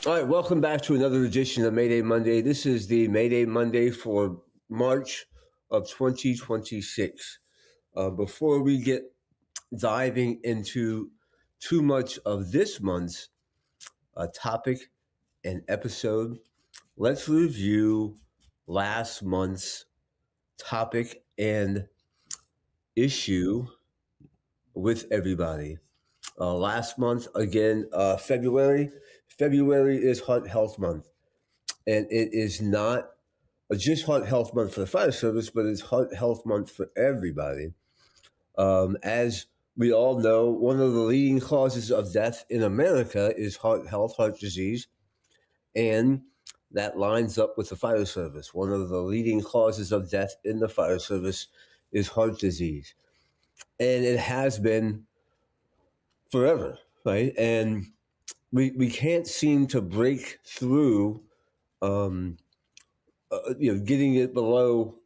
All right, welcome back to another edition of Mayday Monday. This is the Mayday Monday for March of 2026. Before we get diving into too much of this month's topic and episode, let's review last month's topic and issue with everybody. Last month, again, February. February is Heart Health Month, and it is not just Heart Health Month for the fire service, but it's Heart Health Month for everybody. As we all know, one of the leading causes of death in America is heart disease, and that lines up with the fire service. One of the leading causes of death in the fire service is heart disease, and it has been forever, right? And we can't seem to break through, um, getting it below,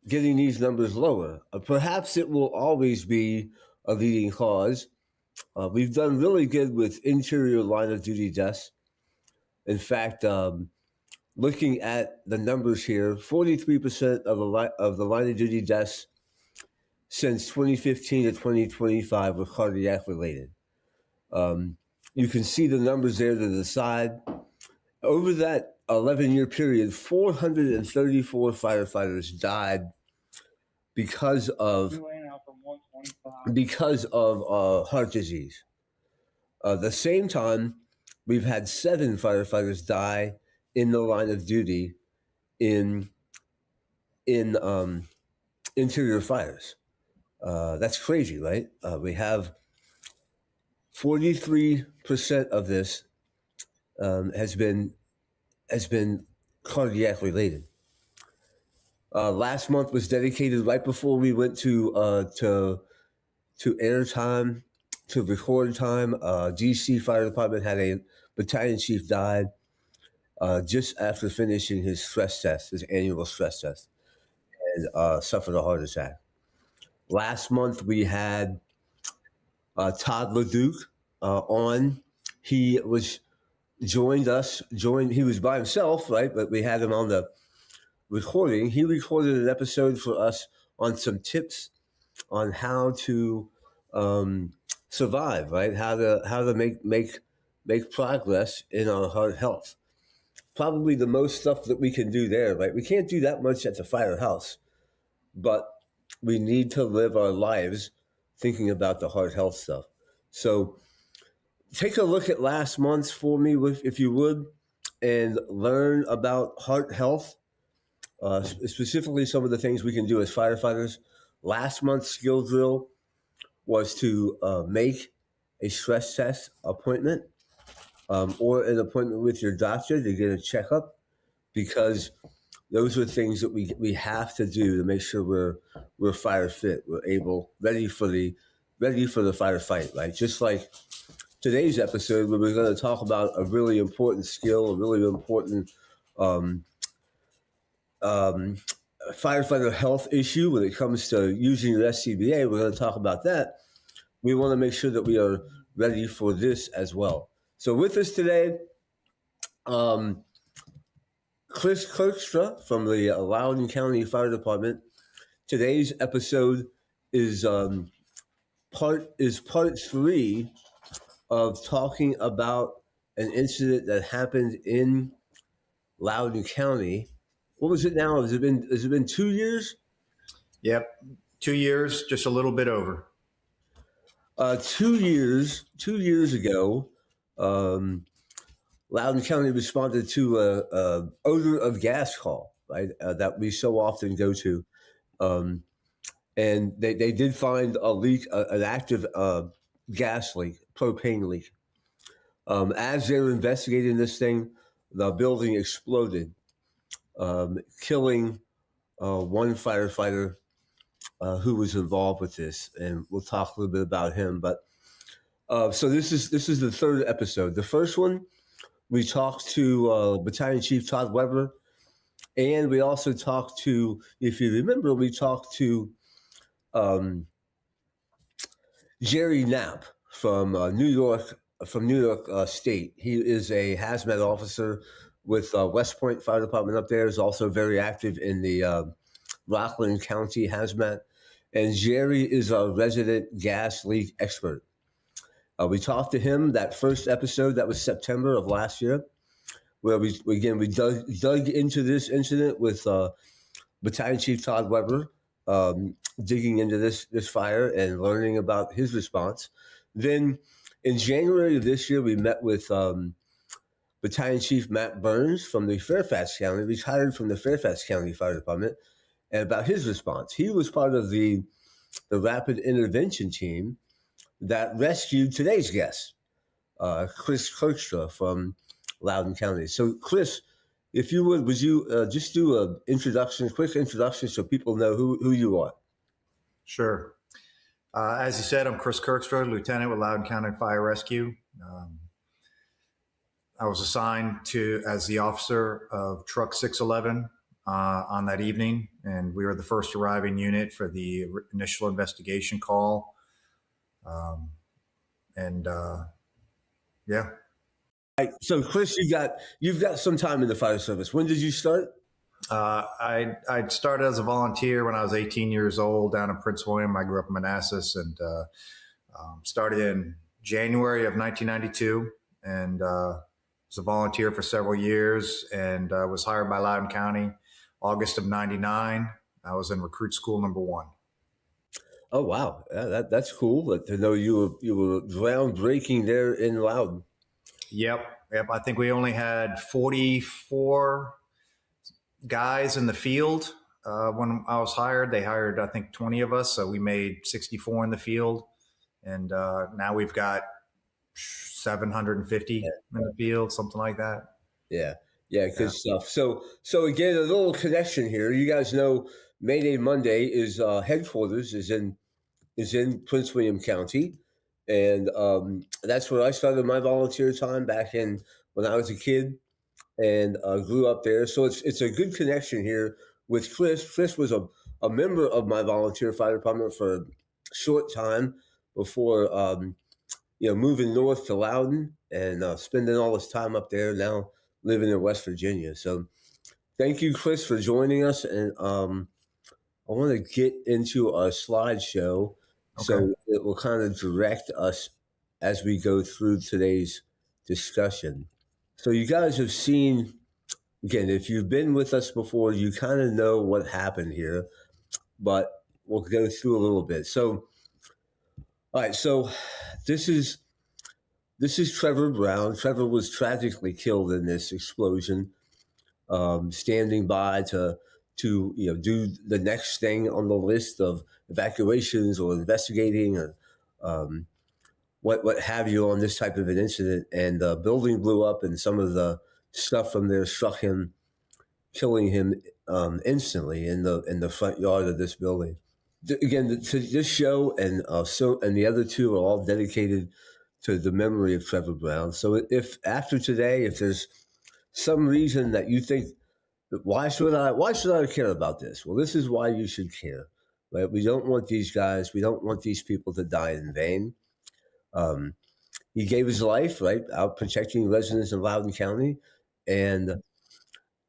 getting these numbers lower. Perhaps it will always be a leading cause. We've done really good with interior line of duty deaths. In fact, looking at the numbers here, 43% of the line of duty deaths since 2015 to 2025 were cardiac related. You can see the numbers there to the side. Over that 11-year period, 434 firefighters died because of heart disease. At the same time, we've had 7 firefighters die in the line of duty in interior fires. That's crazy, right? We have 43% of this has been cardiac related. Last month was dedicated right before we went to airtime, to record time. DC Fire Department had a battalion chief died just after finishing his stress test, his annual stress test, and suffered a heart attack. Last month we had Todd LeDuc on. He was joined. He was by himself, right? But we had him on the recording. He recorded an episode for us on some tips on how to survive, right? How to make progress in our heart health. Probably the most stuff that we can do there, right? We can't do that much at the firehouse, but we need to live our lives thinking about the heart health stuff. So take a look at last month's for me, if you would, and learn about heart health, specifically some of the things we can do as firefighters. Last month's skill drill was to make a stress test appointment or an appointment with your doctor to get a checkup, because those are things that we have to do to make sure we're fire fit, ready for the firefight, right? Just like today's episode, where we're going to talk about a really important skill, a really important firefighter health issue when it comes to using your SCBA. We're going to talk about that. We want to make sure that we are ready for this as well. So with us today, Chris Kerkstra from the Loudoun County Fire Department. Today's episode is part 3 of talking about an incident that happened in Loudoun County. What was it now? Has it been 2 years? Yep, 2 years, just a little bit over. 2 years. 2 years ago, Loudoun County responded to a odor-of-gas call, right? That we so often go to, and they did find a leak, an active gas leak, propane leak. As they were investigating this thing, the building exploded, killing one firefighter who was involved with this, and we'll talk a little bit about him. But so this is the 3rd episode. The first one, we talked to Battalion Chief Todd Weber, and we also talked to, if you remember, we talked to Jerry Knapp from New York from New York State. He is a hazmat officer with West Point Fire Department up there. Is also very active in the Loudoun County hazmat. And Jerry is our resident gas leak expert. We talked to him that first episode, that was September of last year, where we dug into this incident with Battalion Chief Todd Weber, digging into this fire and learning about his response. Then in January of this year, we met with Battalion Chief Matt Burns from the Fairfax County, retired from the Fairfax County Fire Department, and about his response. He was part of the rapid intervention team that rescued today's guest, Chris Kerkstra from Loudoun County. So, Chris, if you would you just do a quick introduction so people know who you are? Sure. As you said, I'm Chris Kerkstra, Lieutenant with Loudoun County Fire Rescue. I was assigned as the officer of Truck 611 on that evening, and we were the first arriving unit for the initial investigation call. Yeah. Right. So, Chris, you've got some time in the fire service. When did you start? I started as a volunteer when I was 18 years old down in Prince William. I grew up in Manassas, and started in January of 1992, and was a volunteer for several years, and was hired by Loudoun County August of 99. I was in recruit school number 1. Oh, wow. Yeah, that's cool to know you were groundbreaking there in Loudoun. Yep. I think we only had 44 guys in the field when I was hired. They hired, I think, 20 of us, so we made 64 in the field, and now we've got 750 in the field, something like that. Yeah, good stuff. So again, a little connection here. You guys know Mayday Monday is headquarters is in Prince William County, and that's where I started my volunteer time back in when I was a kid, and grew up there. So it's a good connection here with Chris. Chris was a member of my volunteer fire department for a short time before moving north to Loudoun and spending all his time up there. Now living in West Virginia. So thank you, Chris, for joining us. And I want to get into our slideshow. Okay. So it will kind of direct us as we go through today's discussion. So you guys have seen, again, if you've been with us before, you kind of know what happened here, but we'll go through a little bit. So, all right, so this is Trevor Brown. Trevor was tragically killed in this explosion, standing by to do the next thing on the list of evacuations or investigating or what have you on this type of an incident. And the building blew up, and some of the stuff from there struck him, killing him instantly in the front yard of this building. Again, this show and the other two are all dedicated to the memory of Trevor Brown. So if after today, if there's some reason that you think, why should I care about this? Well, this is why you should care, right? We don't want these people to die in vain. He gave his life, right, out protecting residents in Loudoun County, and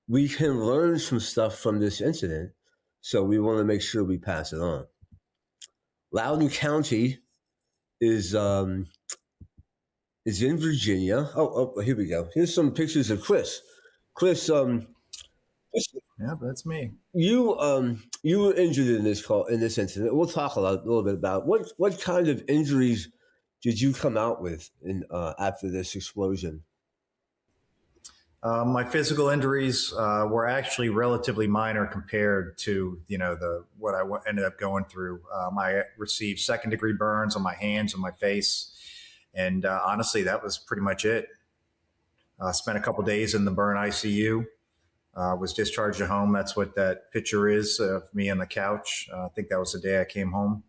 we can learn some stuff from this incident. So we want to make sure we pass it on. Loudoun County is in Virginia. Oh, here we go. Here's some pictures of Chris. Chris, yeah, that's me. You were injured in this incident. We'll talk a little bit about what kind of injuries did you come out with after this explosion? My physical injuries were actually relatively minor compared to what I ended up going through. I received second-degree burns on my hands and my face, and honestly, that was pretty much it. I spent a couple days in the burn ICU. Was discharged at home. That's what that picture is of me on the couch. I think that was the day I came home.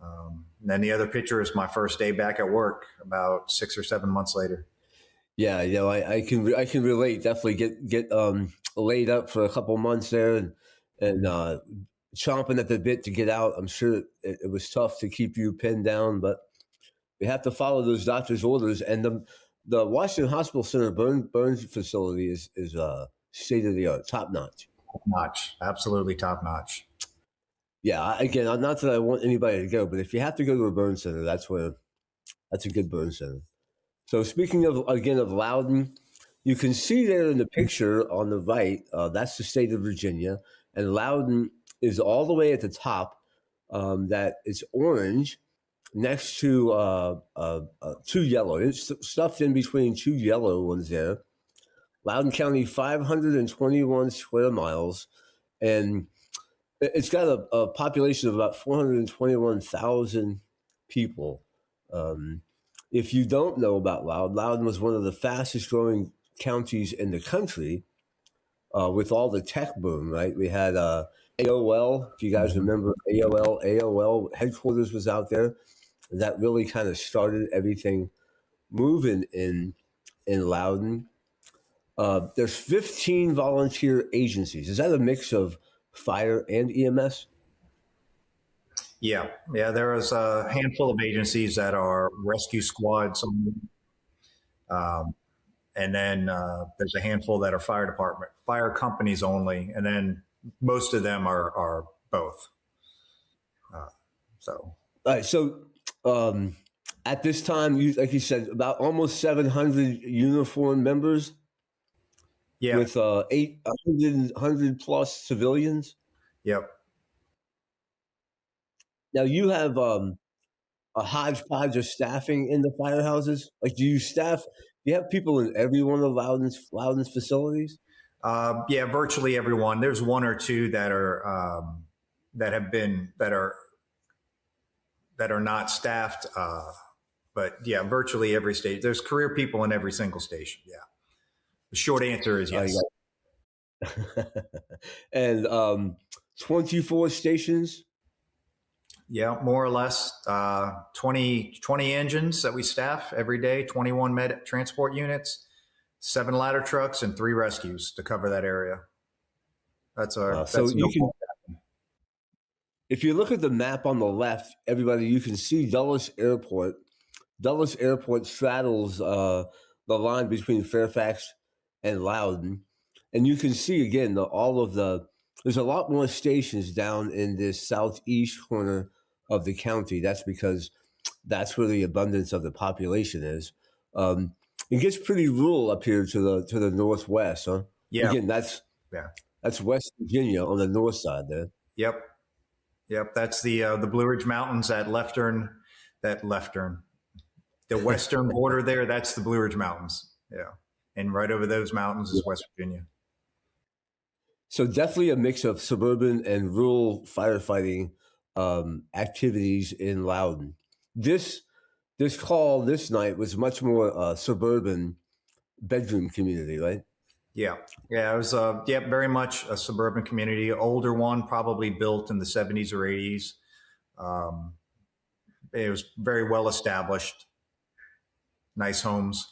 And then the other picture is my first day back at work about 6 or 7 months later. Yeah, I can relate. Definitely get laid up for a couple months there and chomping at the bit to get out. I'm sure it was tough to keep you pinned down, but We have to follow those doctor's orders. And the Washington Hospital Center burn facility is state of the art, top notch. Top notch, absolutely top notch. Yeah, again, not that I want anybody to go, but if you have to go to a burn center, that's a good burn center. So speaking of again of Loudoun, you can see there in the picture on the right, that's the state of Virginia, and Loudoun is all the way at the top. That is orange next to two yellow. It's stuffed in between two yellow ones there. Loudoun County, 521 square miles, and it's got a population of about 421,000 people. If you don't know about Loudoun was one of the fastest growing counties in the country with all the tech boom, right? We had AOL, if you guys remember AOL headquarters was out there. That really kind of started everything moving in Loudoun. There's 15 volunteer agencies. Is that a mix of fire and EMS? Yeah, there is a handful of agencies that are rescue squads, and then there's a handful that are fire companies only, and then most of them are both. So, all right. So at this time, like you said, about almost 700 uniformed members. Yeah, with 800 plus civilians. Yep. Now you have a hodgepodge of staffing in the firehouses. Like, do you have people in every one of Loudoun's facilities? Yeah, virtually everyone. There's one or two that are that are not staffed, but yeah, virtually every station. There's career people in every single station. Yeah. The short answer is yes. And 24 stations? Yeah, more or less. 20 engines that we staff every day, 21 med transport units, 7 ladder trucks, and 3 rescues to cover that area. That's our. So you can, if you look at the map on the left, everybody, you can see Dulles Airport. Dulles Airport straddles the line between Fairfax and Loudoun. And you can see again there's a lot more stations down in this southeast corner of the county. That's because that's where the abundance of the population is. It gets pretty rural up here to the northwest, huh? Yeah. Again, that's West Virginia on the north side there. Yep. That's the Blue Ridge Mountains at the western border there. That's the Blue Ridge Mountains. Yeah. And right over those mountains is West Virginia. So definitely a mix of suburban and rural firefighting activities in Loudoun. This call this night was much more suburban bedroom community, right? Yeah, it was very much a suburban community, older one, probably built in the 70s or 80s. It was very well established, nice homes,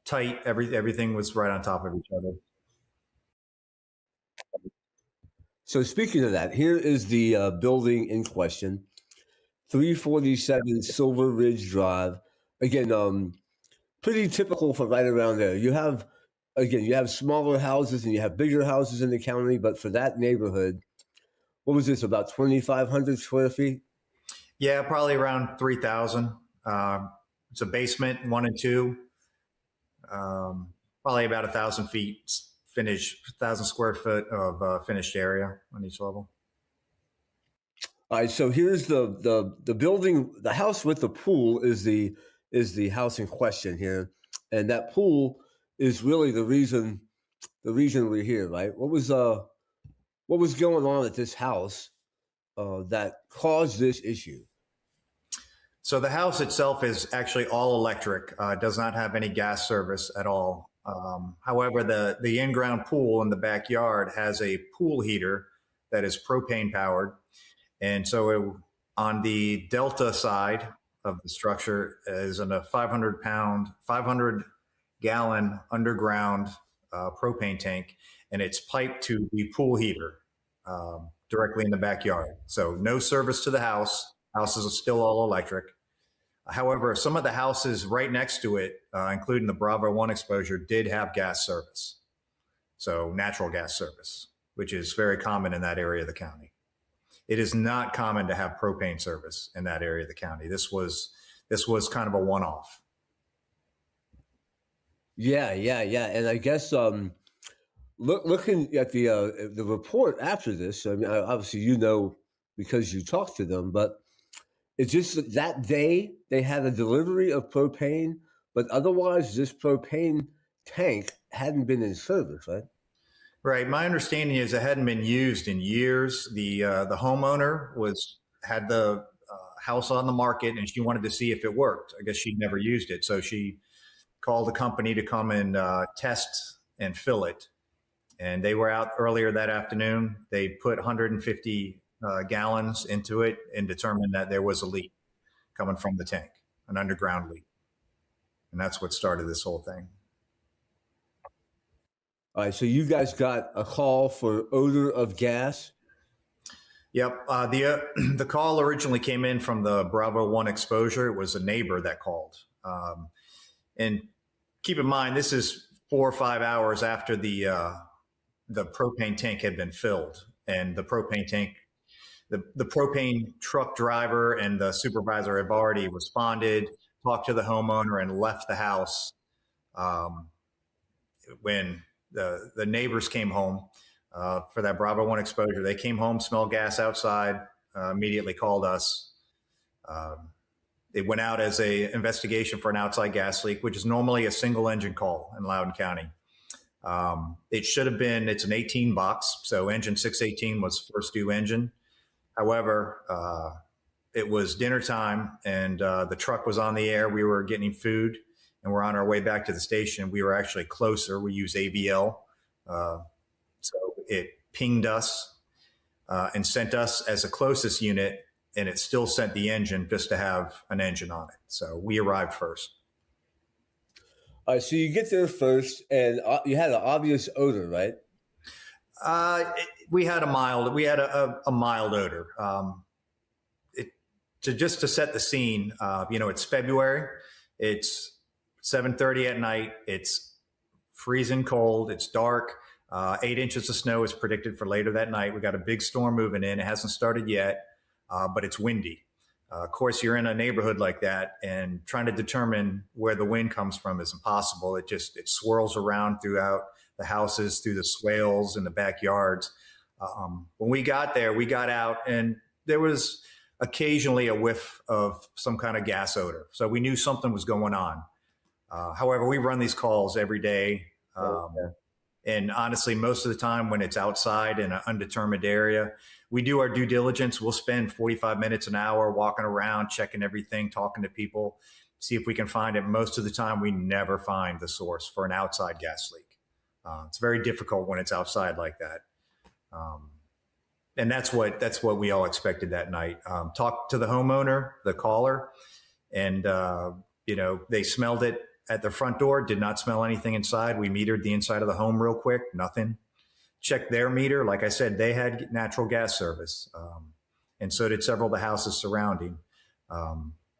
tight. Everything was right on top of each other. So speaking of that, here is the building in question, 347 Silver Ridge Drive. Again, pretty typical for right around there. You have smaller houses and you have bigger houses in the county, but for that neighborhood, what was this, about 2,500 square feet? Yeah, probably around 3,000. It's a basement, 1 and 2. Probably about 1,000 feet finished, 1,000 square foot of finished area on each level. All right, so here's the building. The house with the pool is the house in question here, and that pool is really the reason we're here, right? What was going on at this house that caused this issue? So the house itself is actually all electric. Does not have any gas service at all. However, the in-ground pool in the backyard has a pool heater that is propane powered. And so on the delta side of the structure is in a 500 gallon underground propane tank, and it's piped to the pool heater directly in the backyard. So no service to the house. House is still all electric. However, some of the houses right next to it, including the Bravo 1 exposure, did have gas service. So natural gas service, which is very common in that area of the county. It is not common to have propane service in that area of the county. This was kind of a one-off. Yeah. And I guess looking at the report after this, I mean, obviously because you talked to them, but it's just that day they had a delivery of propane, but otherwise this propane tank hadn't been in service, right? Right. My understanding is it hadn't been used in years. The homeowner had the house on the market, and she wanted to see if it worked. I guess she'd never used it, so she called the company to come and test and fill it. And they were out earlier that afternoon. They put 150 gallons into it and determined that there was a leak coming from the tank, an underground leak, and that's what started this whole thing. All right, so you guys got a call for odor of gas. Yep. The call originally came in from the Bravo 1 exposure. It was a neighbor that called. And keep in mind, this is 4 or 5 hours after the propane tank had been filled. And the propane tank, the propane truck driver and the supervisor have already responded, talked to the homeowner, and left the house when the neighbors came home for that Bravo 1 exposure. They came home, smelled gas outside, immediately called us. It went out as a investigation for an outside gas leak, which is normally a single engine call in Loudoun County. It should have been, it's an 18 box, so engine 618 was first due engine. However, it was dinner time and the truck was on the air. We were getting food and we're on our way back to the station. We were actually closer. We use AVL. So it pinged us and sent us as the closest unit, and it still sent the engine just to have an engine on it. So we arrived first. All right, so you get there first, and you had an obvious odor, right? We had a mild odor. Just to set the scene, it's February. It's 7:30 at night. It's freezing cold. It's dark. 8 inches of snow is predicted for later that night. We got a big storm moving in. It hasn't started yet, but it's windy. Of course, you're in a neighborhood like that, and trying to determine where the wind comes from is impossible. It swirls around throughout the houses, through the swales in the backyards. When we got there, we got out, and there was occasionally a whiff of some kind of gas odor. So we knew something was going on. However, we run these calls every day. And honestly, most of the time when it's outside in an undetermined area, we do our due diligence. We'll spend 45 minutes, an hour walking around, checking everything, talking to people, see if we can find it. Most of the time, we never find the source for an outside gas leak. It's very difficult when it's outside like that. And that's what we all expected that night. Talked to the homeowner, the caller, and they smelled it at the front door, did not smell anything inside. We metered the inside of the home real quick, nothing. Checked their meter. Like I said, they had natural gas service. And so did several of the houses surrounding.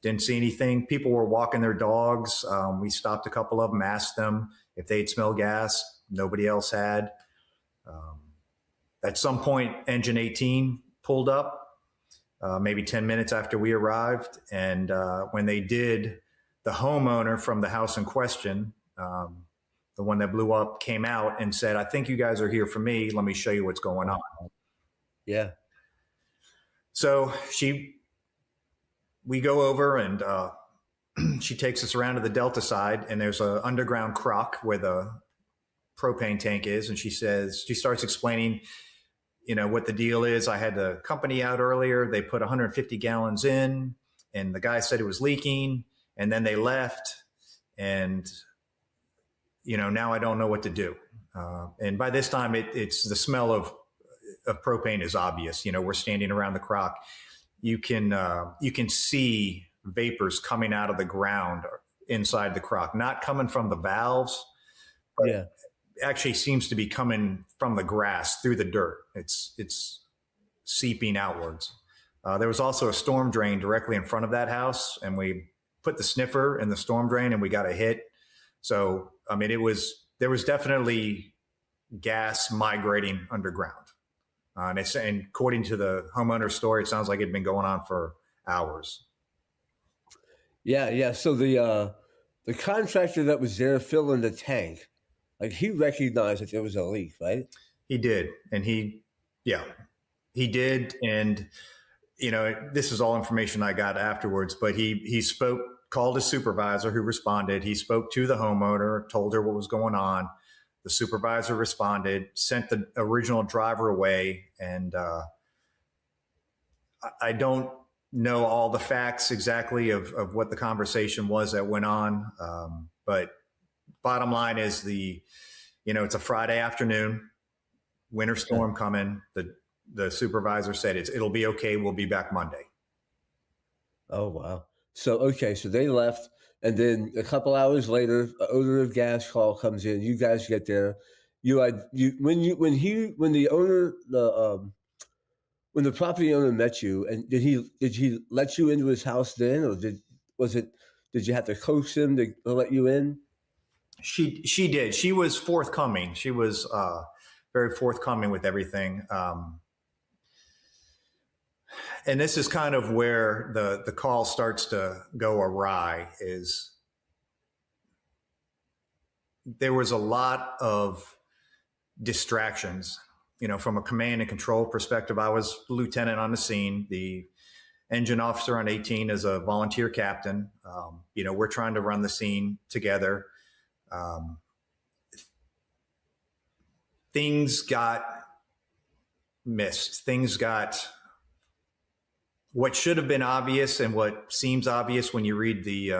Didn't see anything. People were walking their dogs. We stopped a couple of them, asked them if they'd smelled gas. Nobody else had. At some point, engine 18 pulled up, maybe 10 minutes after we arrived. And when they did, the homeowner from the house in question, the one that blew up, came out and said, "I think you guys are here for me. Let me show you what's going on." Yeah. So we go over and she takes us around to the Delta side, and there's an underground crock where the propane tank is. And she starts explaining, what the deal is. I had the company out earlier. They put 150 gallons in, and the guy said it was leaking. And then they left, and, now I don't know what to do. And by this time, it's the smell of propane is obvious. We're standing around the crock. You can see vapors coming out of the ground inside the crock, not coming from the valves, but actually seems to be coming from the grass through the dirt. It's seeping outwards. There was also a storm drain directly in front of that house, and we put the sniffer in the storm drain and we got a hit. So, I mean, there was definitely gas migrating underground. And according to the homeowner's story, it sounds like it'd been going on for hours. Yeah, yeah. So the contractor that was there filling the tank, like he recognized that there was a leak, right? He did, and he did, and this is all information I got afterwards. But he spoke, called his supervisor, who responded. He spoke to the homeowner, told her what was going on. The supervisor responded, sent the original driver away, and I don't know all the facts exactly of what the conversation was that went on. But bottom line is it's a Friday afternoon, winter storm coming. The supervisor said it'll be okay. We'll be back Monday. Oh, wow. So, okay. So they left. And then a couple hours later, an odor of gas call comes in. You guys get there. When the property owner met you, and did he let you into his house then, or did you have to coax him to let you in? She did. She was forthcoming. She was very forthcoming with everything. And this is kind of where the call starts to go awry. Is there was a lot of distractions. From a command and control perspective, I was lieutenant on the scene. The engine officer on 18 is a volunteer captain. We're trying to run the scene together. Things got missed. Things got what should have been obvious, and what seems obvious when you read the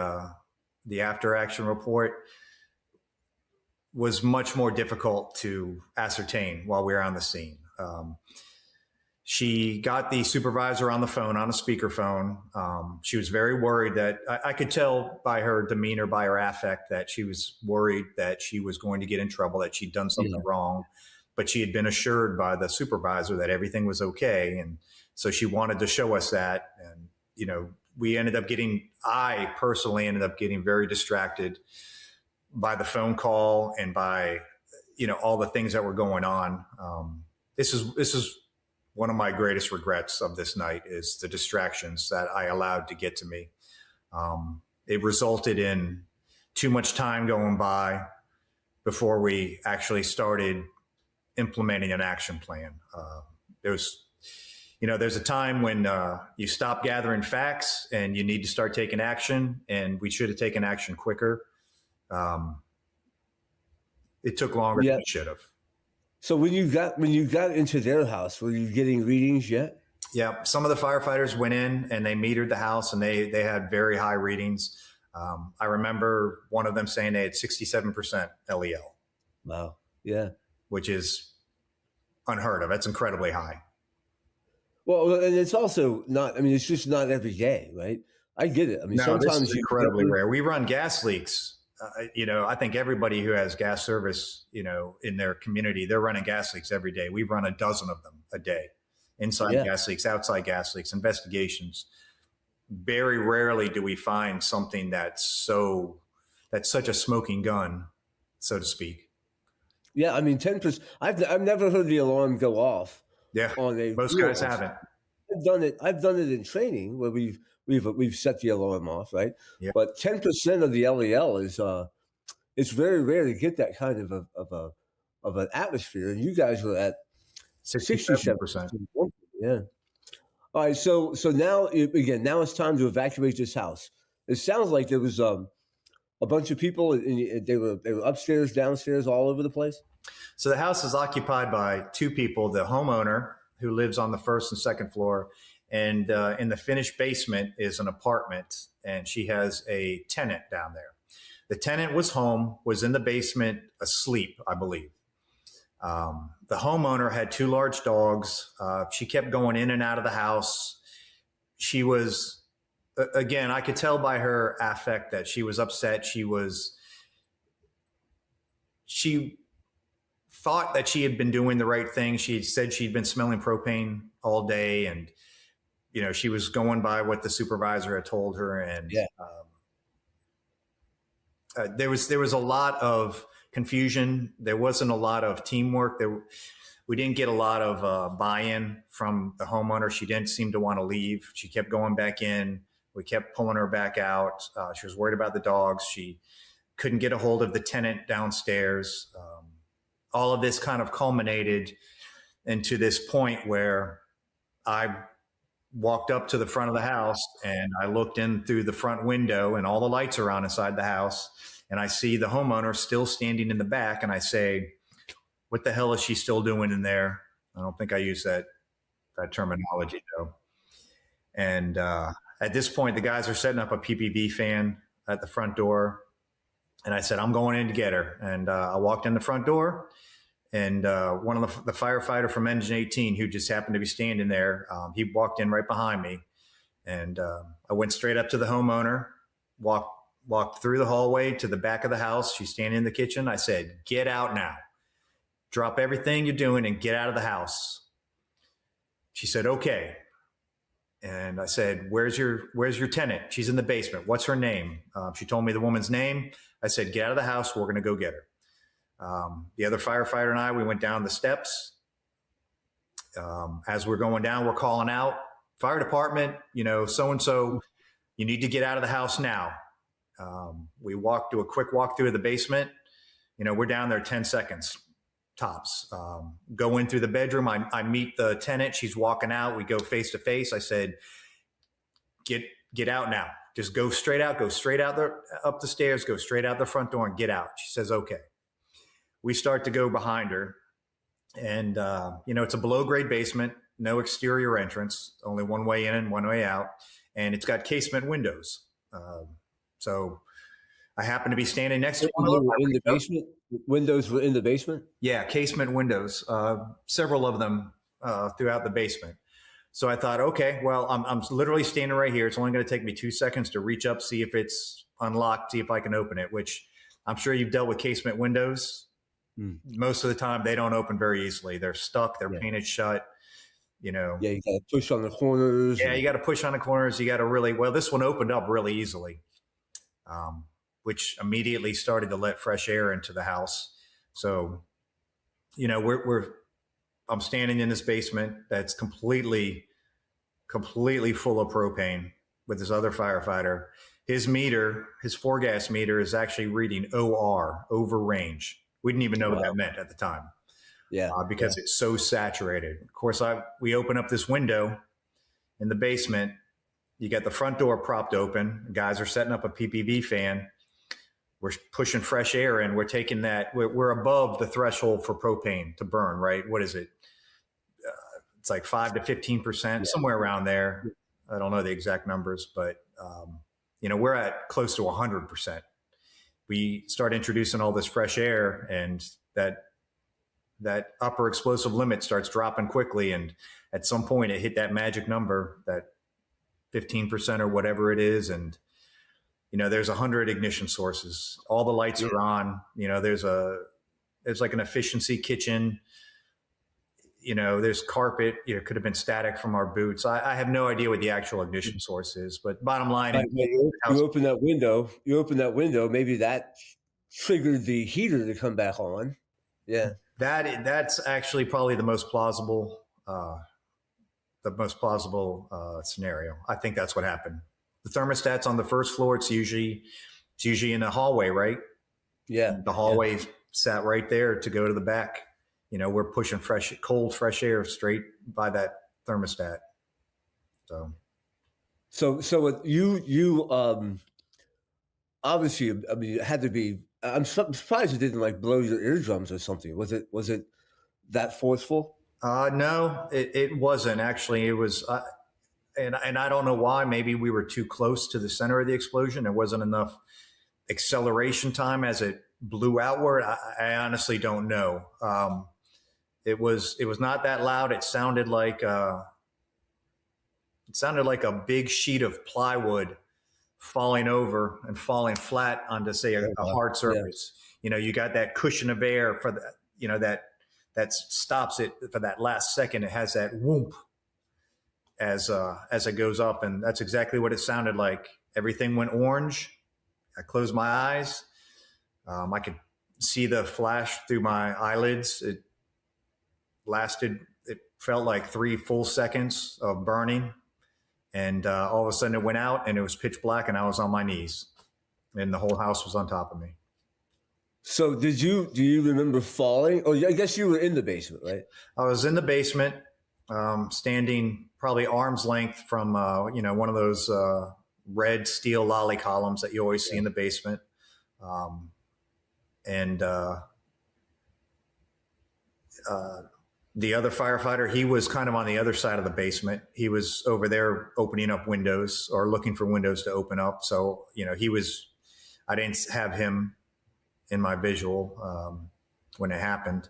after action report was much more difficult to ascertain while we were on the scene. She got the supervisor on the phone, on a speakerphone. She was very worried that I could tell by her demeanor, by her affect, that she was worried that she was going to get in trouble, that she'd done something wrong. But she had been assured by the supervisor that everything was okay. And so she wanted to show us that. And, I personally ended up getting very distracted by the phone call and by, all the things that were going on. This is one of my greatest regrets of this night, is the distractions that I allowed to get to me. It resulted in too much time going by before we actually started implementing an action plan. There's a time when you stop gathering facts and you need to start taking action, and we should have taken action quicker. It took longer than it should have. So when you got into their house, were you getting readings yet? Yeah, some of the firefighters went in and they metered the house, and they had very high readings. I remember one of them saying they had 67% LEL. Wow. Yeah. Which is unheard of. That's incredibly high. Well, and it's also not, it's just not every day, right? I get it. Sometimes this is incredibly rare. We run gas leaks. I think everybody who has gas service, in their community, they're running gas leaks every day. We run a dozen of them a day. Inside gas leaks, outside gas leaks, investigations. Very rarely do we find something that's such a smoking gun, so to speak. Yeah, 10%. I've never heard the alarm go off. Yeah, most guys haven't. I've done it in training where we've set the alarm off, right? Yeah. But 10% of the LEL is it's very rare to get that kind of an atmosphere, and you guys were at 67%. Yeah. All right. So now now it's time to evacuate this house. It sounds like there was a bunch of people, and they were upstairs, downstairs, all over the place. So the house is occupied by two people: the homeowner, who lives on the first and second floor, and in the finished basement is an apartment, and she has a tenant down there. The tenant was home, was in the basement asleep, I believe. The homeowner had two large dogs. She kept going in and out of the house. She was, again, I could tell by her affect that she was upset. She thought that she had been doing the right thing. She had said she'd been smelling propane all day, and she was going by what the supervisor had told her. And There was a lot of confusion. There wasn't a lot of teamwork. We didn't get a lot of buy-in from the homeowner. She didn't seem to want to leave. She kept going back in. We kept pulling her back out. She was worried about the dogs. She couldn't get a hold of the tenant downstairs. All of this kind of culminated into this point where I walked up to the front of the house and I looked in through the front window, and all the lights are on inside the house. And I see the homeowner still standing in the back, and I say, what the hell is she still doing in there? I don't think I use that terminology though. And at this point, the guys are setting up a PPV fan at the front door. And I said, I'm going in to get her. And I walked in the front door, and one of the firefighter from Engine 18, who just happened to be standing there, he walked in right behind me. And I went straight up to the homeowner, walked through the hallway to the back of the house. She's standing in the kitchen. I said, get out now. Drop everything you're doing and get out of the house. She said, okay. And I said, where's your tenant? She's in the basement. What's her name? She told me the woman's name. I said, get out of the house. We're going to go get her. The other firefighter and I, we went down the steps. As we're going down, we're calling out, fire department, so-and-so, you need to get out of the house now. We do a quick walk through the basement. We're down there 10 seconds tops. Go in through the bedroom. I meet the tenant. She's walking out. We go face to face. I said, get out now. Just go straight out up the stairs, go straight out the front door and get out. She says, okay. We start to go behind her, and it's a below grade basement, no exterior entrance, only one way in and one way out. And it's got casement windows. So I happen to be standing next to one of them. In the basement? Windows were in the basement? Yeah, casement windows, several of them throughout the basement. So I thought, okay, well, I'm literally standing right here. It's only going to take me 2 seconds to reach up, see if it's unlocked, see if I can open it, which I'm sure you've dealt with casement windows. Most of the time, they don't open very easily. They're stuck. They're painted shut. Yeah, you got to push on the corners. Yeah, you got to push on the corners. You got to this one opened up really easily. Which immediately started to let fresh air into the house. So, I'm standing in this basement that's completely full of propane with this other firefighter. His meter, his 4-gas meter, is actually reading OR, over range. We didn't even know what that meant at the time. Yeah, because it's so saturated. Of course, we open up this window in the basement. You got the front door propped open. The guys are setting up a PPV fan. We're pushing fresh air in. We're taking that. We're above the threshold for propane to burn, right? What is it? It's like 5 to 15%, somewhere around there. I don't know the exact numbers, but we're at close to 100%. We start introducing all this fresh air, and that upper explosive limit starts dropping quickly. And at some point, it hit that magic number, that 15% or whatever it is, and there's 100 ignition sources. All the lights are on. There's like an efficiency kitchen. There's carpet. It could have been static from our boots. I have no idea what the actual ignition source is, but bottom line, you open that window. Maybe that triggered the heater to come back on. Yeah, that's actually probably the most plausible scenario. I think that's what happened. The thermostat's on the first floor. It's usually in the hallway, right? Yeah. The hallway sat right there to go to the back. We're pushing cold, fresh air straight by that thermostat. So you obviously, I mean, it had to be. I'm surprised it didn't blow your eardrums or something. Was it that forceful? No, it wasn't actually. It was. And I don't know why. Maybe we were too close to the center of the explosion. There wasn't enough acceleration time as it blew outward. I honestly don't know. It was not that loud. It sounded like a big sheet of plywood falling over and falling flat onto, say, a hard surface. Yeah. You got that cushion of air for that stops it for that last second. It has that whoomp as it goes up, and that's exactly what it sounded like. Everything went orange. I closed my eyes. I could see the flash through my eyelids. It felt like 3 full seconds of burning. And all of a sudden it went out and it was pitch black and I was on my knees and the whole house was on top of me. So do you remember falling? Oh, I guess you were in the basement, right? I was in the basement, standing probably arm's length from, one of those red steel lolly columns that you always see in the basement. The other firefighter, he was kind of on the other side of the basement. He was over there opening up windows or looking for windows to open up. So, I didn't have him in my visual when it happened.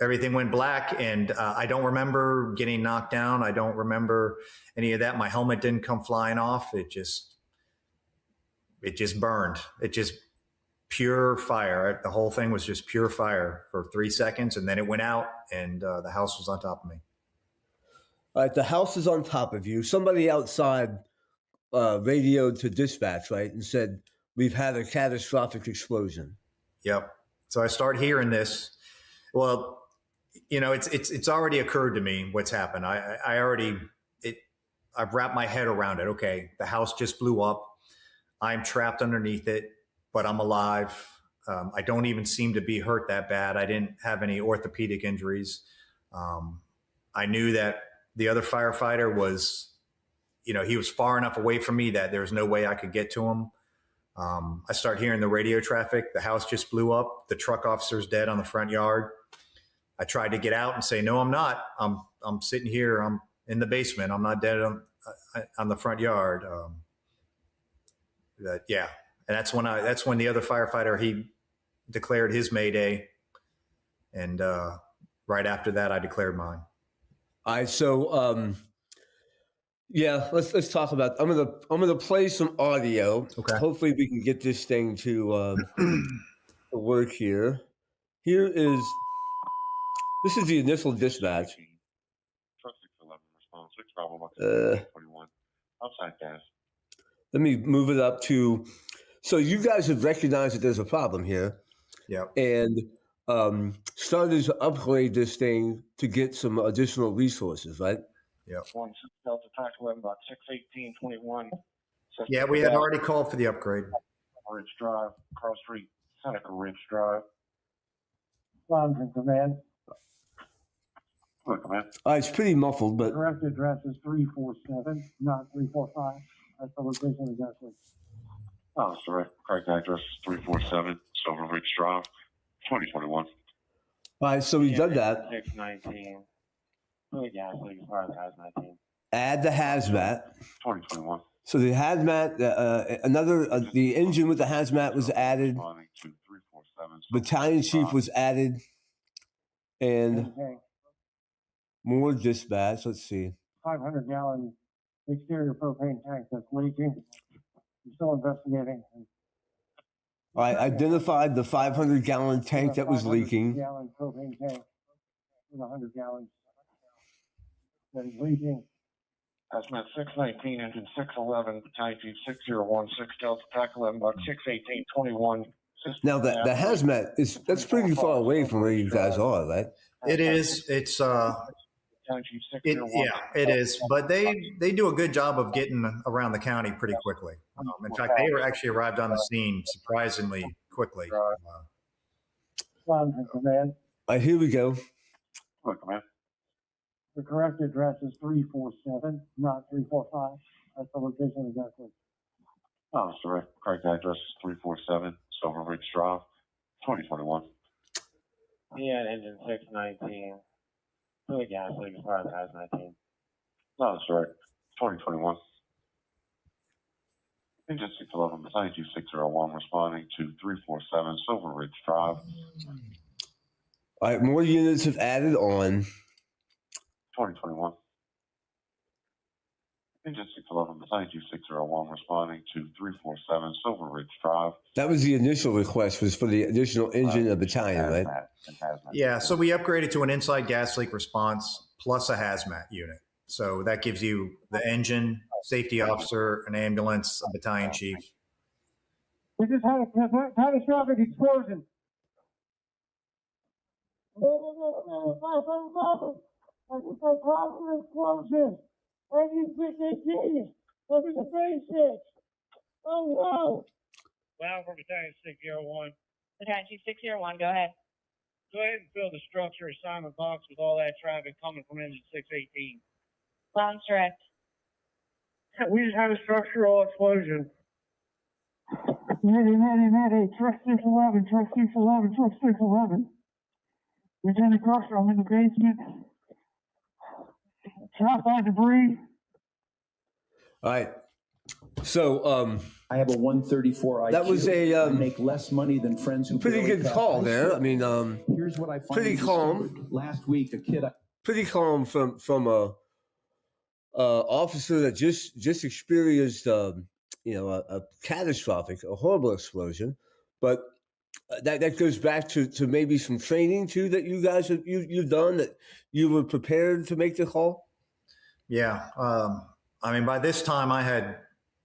Everything went black, and I don't remember getting knocked down. I don't remember any of that. My helmet didn't come flying off. It just burned. It just pure fire. The whole thing was just pure fire for 3 seconds, and then it went out, and the house was on top of me. All right, the house is on top of you. Somebody outside radioed to dispatch, right, and said, "We've had a catastrophic explosion." Yep. So I start hearing this. Well, it's already occurred to me what's happened. I've wrapped my head around it. Okay, the house just blew up. I'm trapped underneath it, but I'm alive. I don't even seem to be hurt that bad. I didn't have any orthopedic injuries. I knew that the other firefighter was, he was far enough away from me that there was no way I could get to him. I start hearing the radio traffic. The house just blew up. The truck officer's dead on the front yard. I tried to get out and say, "No, I'm not. I'm sitting here. I'm in the basement. I'm not dead on the front yard." And that's when the other firefighter, he declared his Mayday, and right after that, I declared mine. All right, so let's talk about. I'm gonna play some audio. Okay. Hopefully, we can get this thing to work here. This is the initial dispatch. Outside gas. Let me move it up to. So you guys have recognized that there's a problem here. Yeah. And started to upgrade this thing to get some additional resources, right? Yeah. 1 Delta Tac 11 about 61821. Yeah, we had already called for the upgrade. Ridge Drive, Cross Street, Seneca Ridge Drive. Loudoun Command. Look, man. It's pretty muffled, but Correct address is 347, not 345. That's the location of the gas leak. Oh, sorry. Correct address is 347, Silver Ridge Drive, 2021. all right, so we've done that. 619. The gas leak as far as hazmat team. Add the hazmat. 2021. So the hazmat, the engine with the hazmat was added. Responding to 347. Battalion chief was added, and Okay. more dispatch. Let's see. 500-gallon exterior propane tank that's leaking. We're still investigating. I identified the 500-gallon tank that was leaking. 500-gallon propane tank with 100 gallons that is leaking. Hazmat 619, engine 611, Battalion Chief 6016, Delta Tac 11, about 61821. Now the hazmat that's pretty far away from where you guys are, right? It is. It's it is. But they do a good job of getting around the county pretty quickly. In fact, they were actually arrived on the scene surprisingly quickly. Loudoun Command. Here we go. Look, man. The correct address is 347, not 345. That's the location of the gas leak. Oh, sorry. Correct address is 347, Silver Ridge Drive, 2021. Yeah, engine 619. The gas leak as far as hazmat team. No, that's right. 2021. Engine 611, Battalion Chief 601, responding to 347, Silver Ridge Drive. All right, more units have added on. 2021. Engine 611, Battalion Chief 601, responding to 347, Silver Ridge Drive. That was the initial request, was for the additional engine of battalion, right? Yeah, so we upgraded to an inside gas leak response plus a hazmat unit. So that gives you the engine, safety officer, an ambulance, a battalion chief. We just had a catastrophic explosion. Explosion. 9618. Look at the basics. Oh, no. Well, for Battalion 601, Battalion Chief 601, go ahead. go ahead and fill the structure assignment box with all that traffic coming from engine 618. Loud and direct. We just had a structural explosion. Mayday, truck 611, truck 611, truck 611. Lieutenant Kerkstra, I'm in the basement. Trapped by debris. All right. So I have a 134 IQ. that was I make less money than friends who pretty barely good pass call high there. school. I mean, Here's what I find pretty calm. discovered. Last week, a kid. pretty calm from a officer that just experienced a catastrophic, a horrible explosion, but that goes back to maybe some training too that you guys you've done, that you were prepared to make the call. Yeah. I mean, by this time I had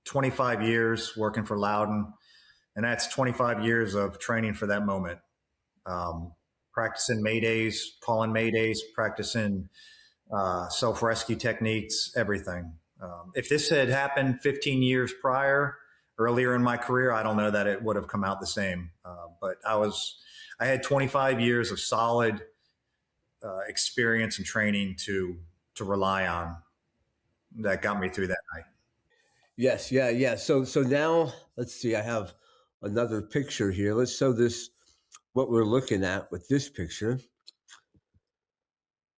25 years working for Loudoun, and that's 25 years of training for that moment. Practicing Maydays, calling Maydays, practicing self-rescue techniques, everything. If this had happened 15 years prior, earlier in my career, I don't know that it would have come out the same. But I had 25 years of solid experience and training to rely on that got me through that night. Yes, yeah. So now let's see. I have another picture here. Let's show this what we're looking at with this picture.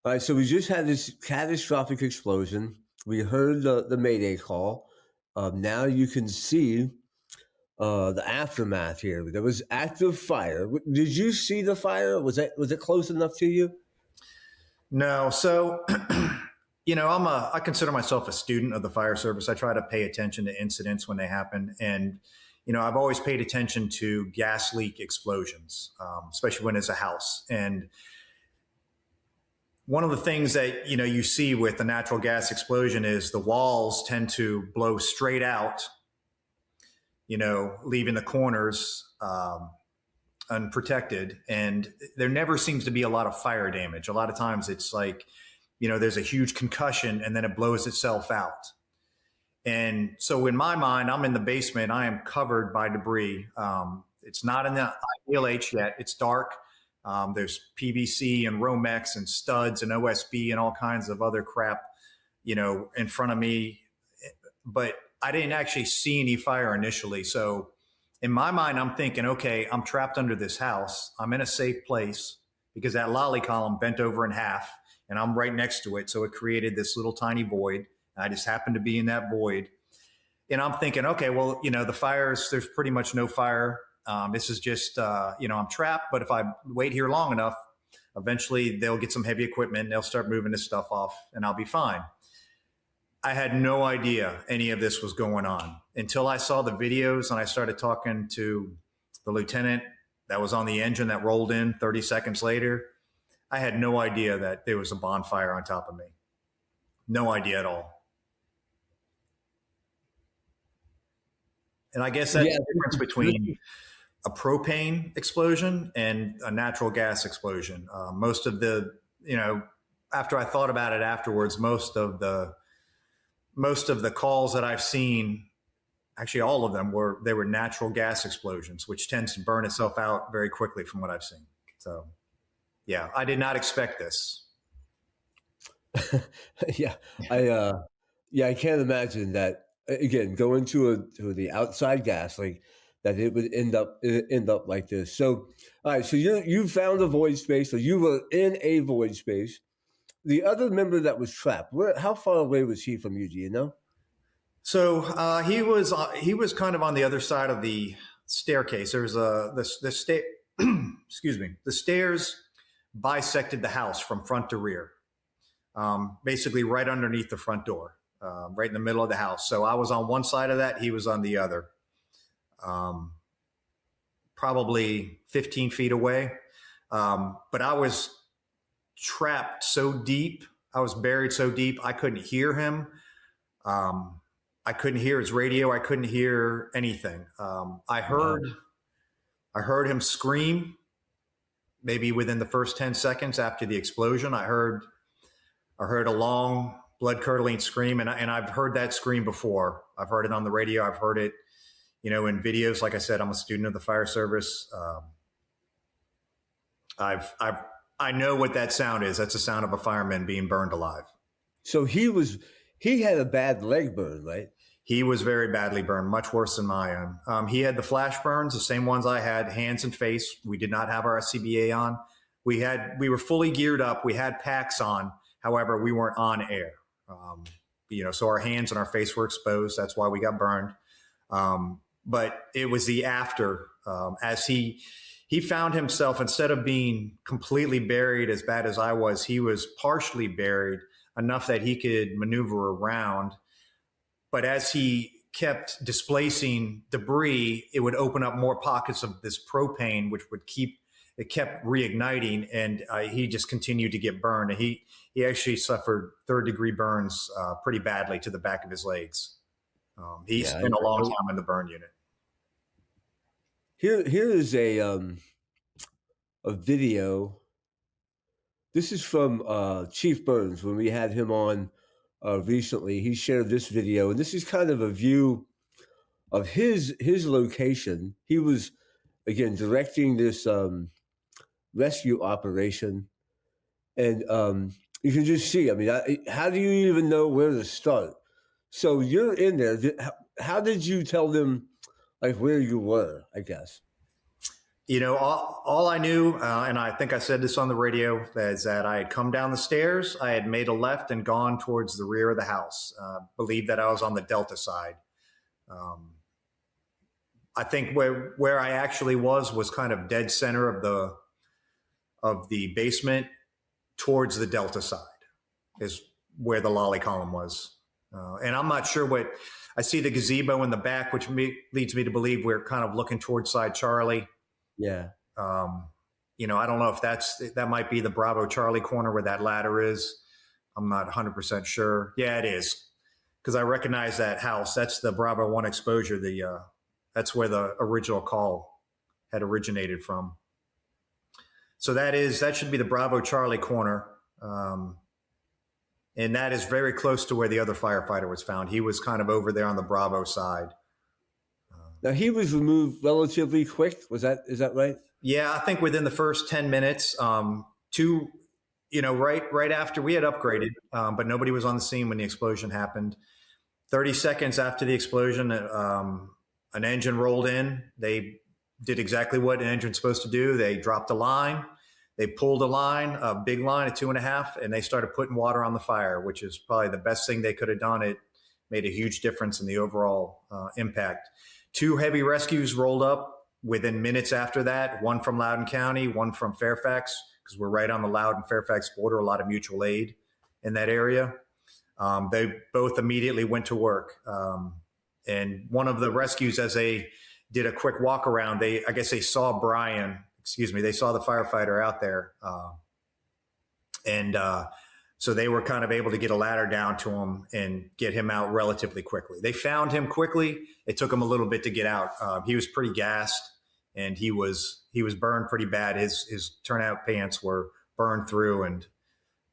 All right, so we just had this catastrophic explosion. We heard the Mayday call. Now you can see the aftermath here. There was active fire. Did you see the fire? Was it close enough to you? No. So, I consider myself a student of the fire service. I try to pay attention to incidents when they happen. And, I've always paid attention to gas leak explosions, especially when it's a house. And one of the things that, you see with the natural gas explosion is the walls tend to blow straight out, leaving the corners unprotected. And there never seems to be a lot of fire damage. A lot of times it's like, there's a huge concussion and then it blows itself out. And so in my mind, I'm in the basement. I am covered by debris. It's not in the IDLH yet. It's dark. There's PVC and Romex and studs and OSB and all kinds of other crap, in front of me. But I didn't actually see any fire initially. So in my mind, I'm thinking, okay, I'm trapped under this house. I'm in a safe place because that lolly column bent over in half and I'm right next to it. So it created this little tiny void. I just happened to be in that void. And I'm thinking, okay, well, the fires, there's pretty much no fire. This is just, I'm trapped, but if I wait here long enough, eventually they'll get some heavy equipment and they'll start moving this stuff off and I'll be fine. I had no idea any of this was going on until I saw the videos and I started talking to the lieutenant that was on the engine that rolled in 30 seconds later. I had no idea that there was a bonfire on top of me. No idea at all. And I guess that's the difference between a propane explosion and a natural gas explosion. Most of the, after I thought about it afterwards, most of the calls that I've seen, actually all of them were natural gas explosions, which tends to burn itself out very quickly from what I've seen. So yeah, I did not expect this. Yeah, I can't imagine that. Again, going to the outside gas, like that, it would end up like this. So, all right, so you found a void space, so you were in a void space. The other member that was trapped, how far away was he from you? Do you know? So he was kind of on the other side of the staircase. There's excuse me. The stairs bisected the house from front to rear, basically right underneath the front door. Right in the middle of the house. So I was on one side of that. He was on the other, probably 15 feet away. But I was trapped so deep. I was buried so deep. I couldn't hear him. I couldn't hear his radio. I couldn't hear anything. I heard him scream maybe within the first 10 seconds after the explosion. I heard a long blood-curdling scream, and I've heard that scream before. I've heard it on the radio. I've heard it, in videos. Like I said, I'm a student of the fire service. I know what that sound is. That's the sound of a fireman being burned alive. So he had a bad leg burn, right? He was very badly burned, much worse than my own. He had the flash burns, the same ones I had, hands and face. We did not have our SCBA on. We were fully geared up. We had packs on. However, we weren't on air. So our hands and our face were exposed. That's why we got burned. But it was the after, as he found himself, instead of being completely buried as bad as I was, he was partially buried enough that he could maneuver around. But as he kept displacing debris, it would open up more pockets of this propane, which kept reigniting, and he just continued to get burned. And he actually suffered third-degree burns pretty badly to the back of his legs. He spent a long time in the burn unit. Here is a video. This is from Chief Burns when we had him on recently. He shared this video, and this is kind of a view of his location. He was, again, directing this rescue operation, and you can just see, how do you even know where to start? So you're in there. How did you tell them where you were, I guess? All I knew, and I think I said this on the radio, is that I had come down the stairs, I had made a left and gone towards the rear of the house. Believed that I was on the Delta side. I think where I actually was kind of dead center of the basement towards the Delta side is where the lolly column was. And I'm not sure I see the gazebo in the back, which leads me to believe we're kind of looking towards side Charlie. Yeah. I don't know if that might be the Bravo Charlie corner where that ladder is. I'm not 100% sure. Yeah, it is. Because I recognize that house. That's the Bravo 1 exposure. That's where the original call had originated from. So that should be the Bravo Charlie corner. And that is very close to where the other firefighter was found. He was kind of over there on the Bravo side. Now, he was removed relatively quick. Is that right? Yeah, I think within the first 10 minutes, right after we had upgraded, but nobody was on the scene when the explosion happened. 30 seconds after the explosion, an engine rolled in. They did exactly what an engine's supposed to do. They dropped a line. They pulled a big line, a 2.5, and they started putting water on the fire, which is probably the best thing they could have done. It made a huge difference in the overall impact. 2 heavy rescues rolled up within minutes after that, one from Loudoun County, one from Fairfax, because we're right on the Loudoun Fairfax border, a lot of mutual aid in that area. They both immediately went to work. And one of the rescues, as they did a quick walk around, they saw they saw the firefighter out there. So they were kind of able to get a ladder down to him and get him out relatively quickly. They found him quickly. It took him a little bit to get out. He was pretty gassed, and he was burned pretty bad. His turnout pants were burned through, and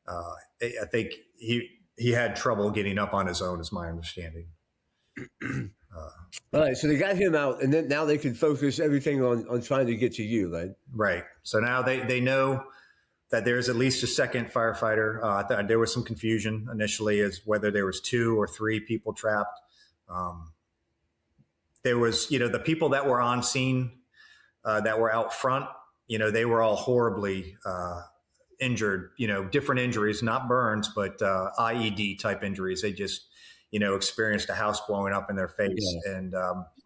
I think he had trouble getting up on his own, is my understanding. All right, so they got him out, and then now they can focus everything on trying to get to you, right? Right. So now they know that there's at least a second firefighter. There was some confusion initially as whether there was 2 or 3 people trapped. There was, the people that were on scene, that were out front, they were all horribly injured, different injuries, not burns, but IED type injuries. They just, experienced a house blowing up in their face. Yeah. And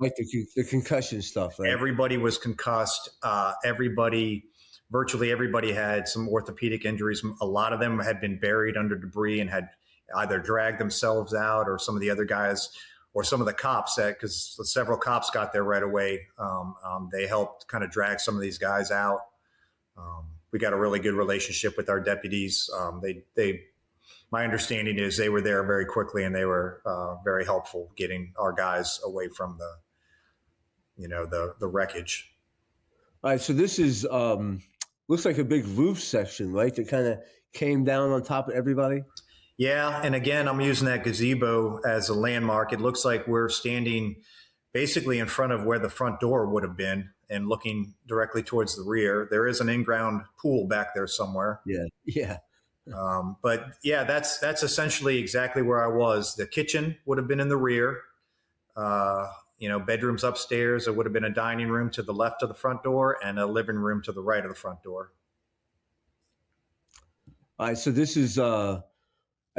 like the concussion stuff, right? Everybody was concussed. Virtually everybody had some orthopedic injuries. A lot of them had been buried under debris and had either dragged themselves out, or some of the other guys, or some of the cops, because several cops got there right away. They helped kind of drag some of these guys out. We got a really good relationship with our deputies. my understanding is they were there very quickly, and they were very helpful getting our guys away from the wreckage. All right, so this is looks like a big roof section, right? That kind of came down on top of everybody. Yeah, and again, I'm using that gazebo as a landmark. It looks like we're standing basically in front of where the front door would have been and looking directly towards the rear. There is an in-ground pool back there somewhere. Yeah. But yeah, that's essentially exactly where I was. The kitchen would have been in the rear. Bedrooms upstairs. There would have been a dining room to the left of the front door and a living room to the right of the front door. All right, so this is, I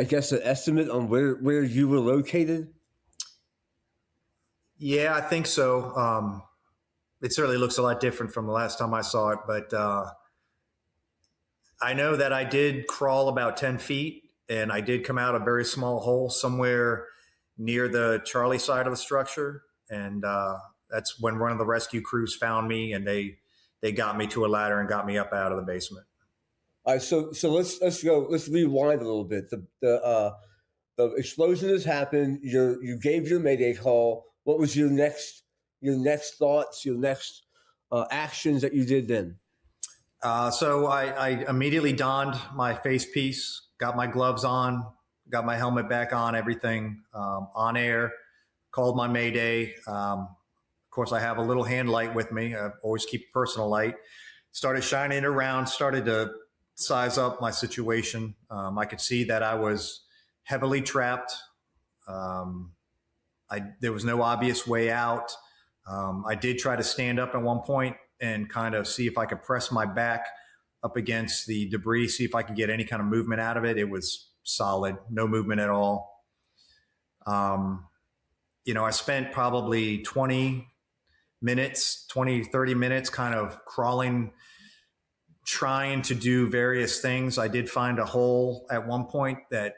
guess, an estimate on where you were located. Yeah, I think so. It certainly looks a lot different from the last time I saw it, but I know that I did crawl about 10 feet, and I did come out a very small hole somewhere near the Charlie side of the structure. And that's when one of the rescue crews found me, and they got me to a ladder and got me up out of the basement. All right, so let's go. Let's rewind a little bit. The explosion has happened. You gave your Mayday call. What was your next thoughts? Your next actions that you did then? So I immediately donned my face piece, got my gloves on, got my helmet back on, everything on air. Called my Mayday. Of course, I have a little hand light with me. I always keep a personal light. Started shining it around, started to size up my situation. I could see that I was heavily trapped. There was no obvious way out. I did try to stand up at one point and kind of see if I could press my back up against the debris, see if I could get any kind of movement out of it. It was solid, no movement at all. I spent probably 30 minutes kind of crawling, trying to do various things. I did find a hole at one point that,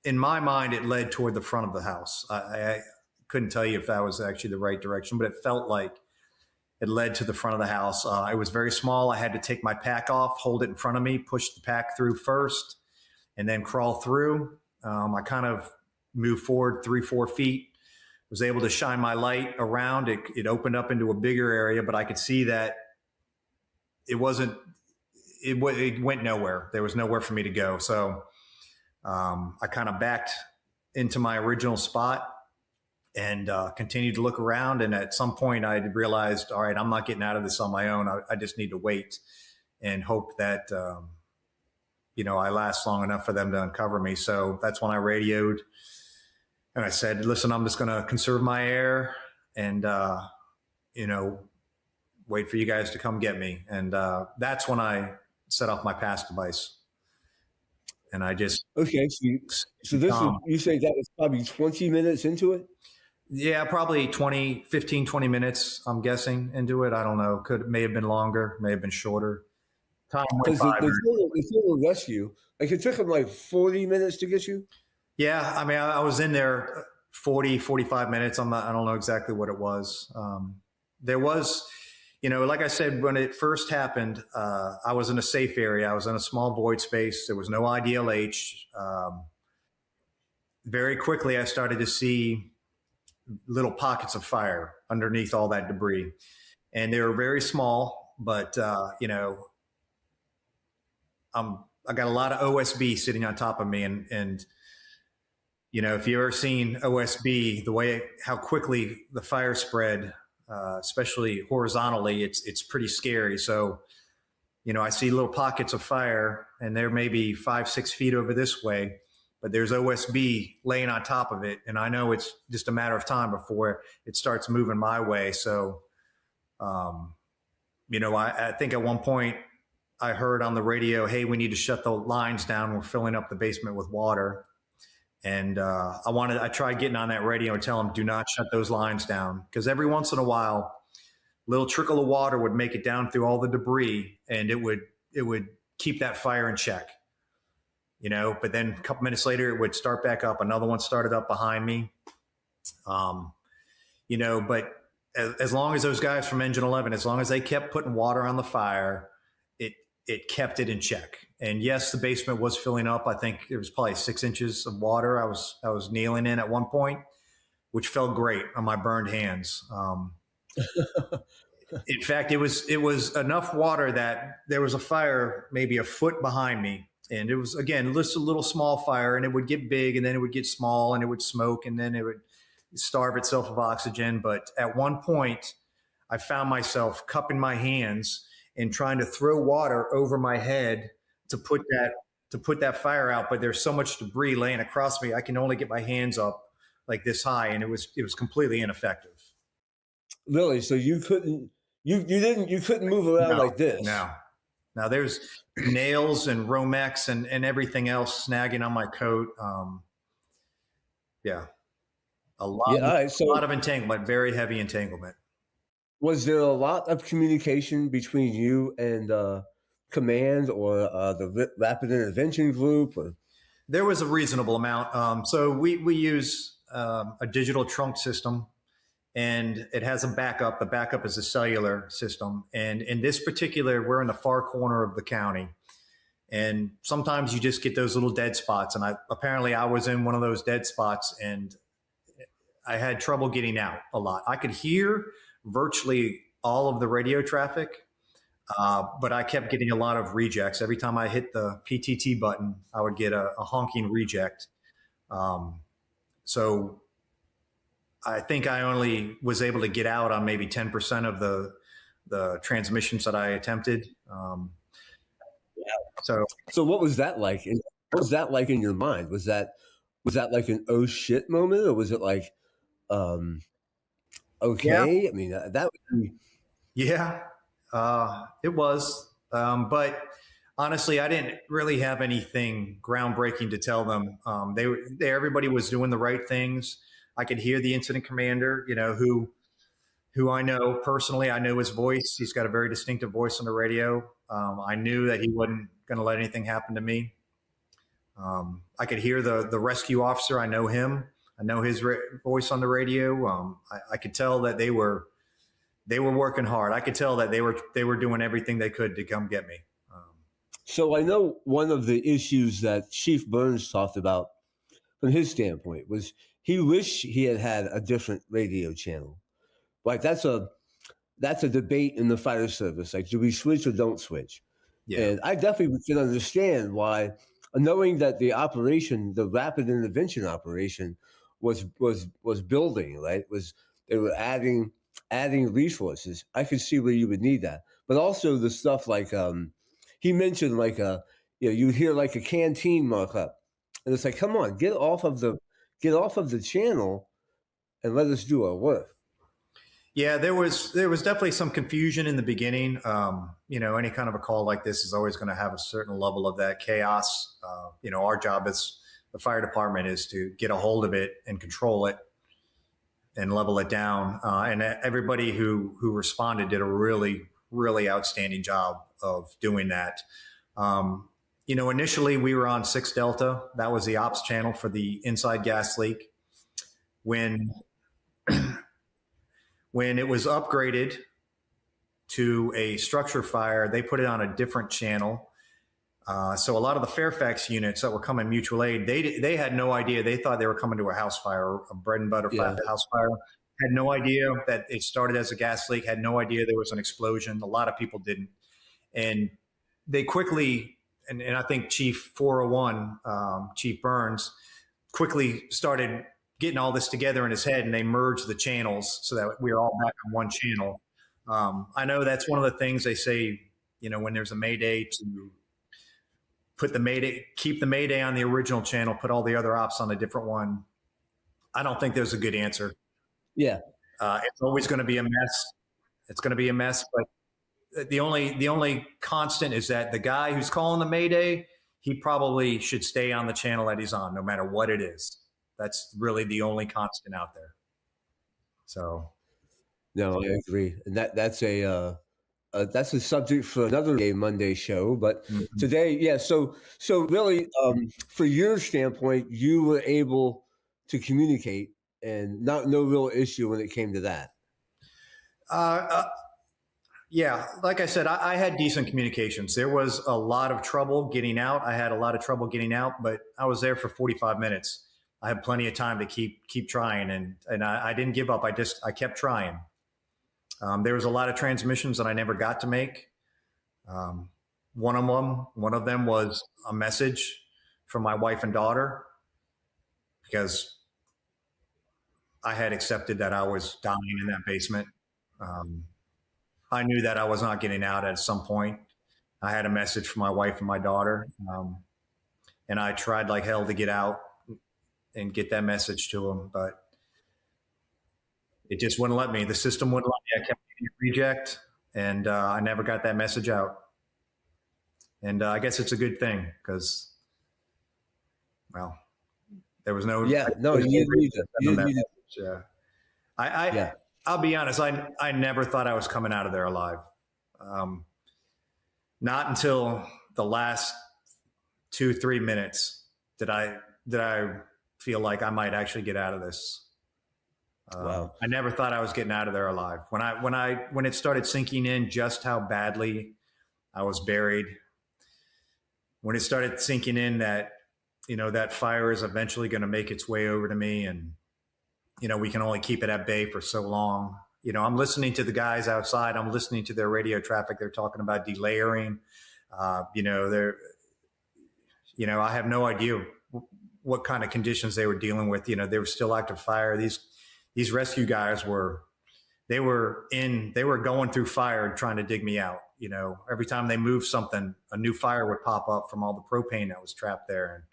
in my mind, it led toward the front of the house. I couldn't tell you if that was actually the right direction, but it felt like it led to the front of the house. It was very small. I had to take my pack off, hold it in front of me, push the pack through first, and then crawl through. I kind of moved forward 3-4 feet, was able to shine my light around. It opened up into a bigger area, but I could see that it went nowhere. There was nowhere for me to go. So I kind of backed into my original spot and continued to look around. And at some point I realized, all right, I'm not getting out of this on my own. I just need to wait and hope that, I last long enough for them to uncover me. So that's when I radioed and I said, listen, I'm just going to conserve my air and, wait for you guys to come get me. And that's when I set off my pass device. And I just... Okay, so this is, you say that was probably 20 minutes into it? Yeah, probably 15, 20 minutes, I'm guessing, into it. I don't know. May have been longer, may have been shorter. Time went by. The total rescue, like it took them like 40 minutes to get you? Yeah, I mean, I was in there 40, 45 minutes. I don't know exactly what it was. There was, like I said, when it first happened, I was in a safe area. I was in a small void space. There was no IDLH. Very quickly, I started to see little pockets of fire underneath all that debris. And they were very small, but, I got a lot of OSB sitting on top of me. And if you've ever seen OSB, how quickly the fire spread, especially horizontally, it's pretty scary. So, I see little pockets of fire and they're maybe 5-6 feet over this way, but there's OSB laying on top of it. And I know it's just a matter of time before it starts moving my way. So, I think at one point I heard on the radio, hey, we need to shut the lines down. We're filling up the basement with water. And I tried getting on that radio and tell them, do not shut those lines down. Because every once in a while, a little trickle of water would make it down through all the debris and it would keep that fire in check. But then a couple minutes later, it would start back up. Another one started up behind me. But as long as those guys from Engine 11, as long as they kept putting water on the fire, it kept it in check. And yes, the basement was filling up. I think it was probably 6 inches of water. I was kneeling in at one point, which felt great on my burned hands. In fact, it was enough water that there was a fire maybe a foot behind me. And it was, again, just a little small fire, and it would get big, and then it would get small, and it would smoke, and then it would starve itself of oxygen. But at one point, I found myself cupping my hands and trying to throw water over my head to put that fire out. But there's so much debris laying across me, I can only get my hands up like this high, and it was completely ineffective. Really? So you couldn't move around like this? No. Now there's nails and Romex and everything else snagging on my coat. A lot of entanglement, very heavy entanglement. Was there a lot of communication between you and command or the rapid intervention group? Or? There was a reasonable amount. So we use a digital trunk system, and it has a backup. The backup is a cellular system. And in this particular, we're in the far corner of the county. And sometimes you just get those little dead spots. And apparently I was in one of those dead spots, and I had trouble getting out a lot. I could hear virtually all of the radio traffic, but I kept getting a lot of rejects. Every time I hit the PTT button, I would get a honking reject. So I think I only was able to get out on maybe 10% of the transmissions that I attempted. So what was that like? What was that like in your mind? Was that like an oh shit moment, or was it like, okay? Yeah. I mean, that would be... Yeah, it was. But honestly, I didn't really have anything groundbreaking to tell them. Everybody was doing the right things. I could hear the incident commander, who I know personally. I know his voice. He's got a very distinctive voice on the radio. I knew that he wasn't going to let anything happen to me. I could hear the rescue officer. I know him. I know his voice on the radio. I could tell that they were working hard. I could tell that they were doing everything they could to come get me. So I know one of the issues that Chief Burns talked about from his standpoint was he wished he had a different radio channel. Like that's a debate in the fire service. Like, do we switch or don't switch? Yeah. And I definitely can understand why, knowing that the operation, the rapid intervention operation, was building, right? They were adding resources. I could see where you would need that, but also the stuff like he mentioned, like you hear like a canteen mark up, and it's like, come on, get off of the channel, and let us do our work. Yeah, there was definitely some confusion in the beginning. Any kind of a call like this is always going to have a certain level of that chaos. Our job as the fire department is to get a hold of it and control it and level it down. And everybody who responded did a really, really outstanding job of doing that. Initially we were on 6 Delta. That was the ops channel for the inside gas leak. When it was upgraded to a structure fire, they put it on a different channel. So a lot of the Fairfax units that were coming mutual aid, they had no idea. They thought they were coming to a house fire, a bread and butter house fire. Had no idea that it started as a gas leak, had no idea there was an explosion. A lot of people didn't. And they quickly, and I think Chief 401, Chief Burns, quickly started getting all this together in his head, and they merged the channels so that we were all back on one channel. I know that's one of the things they say, when there's a Mayday, to keep the Mayday on the original channel, put all the other ops on a different one. I don't think there's a good answer. Yeah. It's always going to be a mess. It's going to be a mess, but the only constant is that the guy who's calling the Mayday, he probably should stay on the channel that he's on, no matter what it is. That's really the only constant out there. So, no, I agree, and that's a subject for another Mayday Monday show. But today, yeah. So really, for your standpoint, you were able to communicate, and no real issue when it came to that. Yeah, like I said, I had decent communications. There was a lot of trouble getting out. I had a lot of trouble getting out, but I was there for 45 minutes. I had plenty of time to keep trying, and I didn't give up. I kept trying. There was a lot of transmissions that I never got to make. One of them was a message from my wife and daughter, because I had accepted that I was dying in that basement. I knew that I was not getting out at some point. I had a message from my wife and my daughter, and I tried like hell to get out and get that message to them, but it just wouldn't let me. The system wouldn't let me. I kept getting a reject, and I never got that message out. And I guess it's a good thing, because, well, there was no. Yeah, no, you need it. Yeah. I'll be honest. I never thought I was coming out of there alive. Not until the last 2-3 minutes did I feel like I might actually get out of this. Wow. I never thought I was getting out of there alive. When it started sinking in just how badly I was buried, when it started sinking in that, that fire is eventually going to make its way over to me, and, we can only keep it at bay for so long. I'm listening to the guys outside. I'm listening to their radio traffic. They're talking about delayering. I have no idea what kind of conditions they were dealing with. They were still active fire. These rescue guys were going through fire trying to dig me out. Every time they moved something, a new fire would pop up from all the propane that was trapped there, and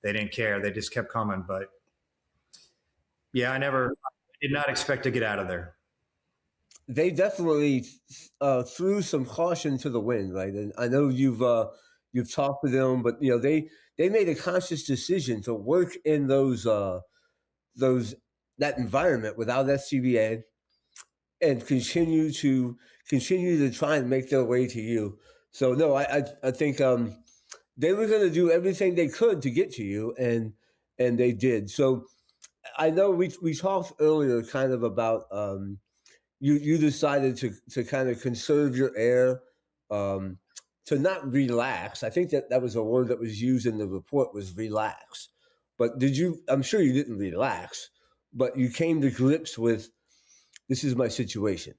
they didn't care. They just kept coming. But yeah, I did not expect to get out of there. They definitely threw some caution to the wind, right? And I know you've talked to them, but they made a conscious decision to work in that environment without SCBA, and continue to try and make their way to you. So no, I think they were going to do everything they could to get to you, and they did. So I know we talked earlier kind of about you decided to kind of conserve your air, to not relax. I think that was a word that was used in the report, was relax. But I'm sure you didn't relax, but you came to grips with, this is my situation.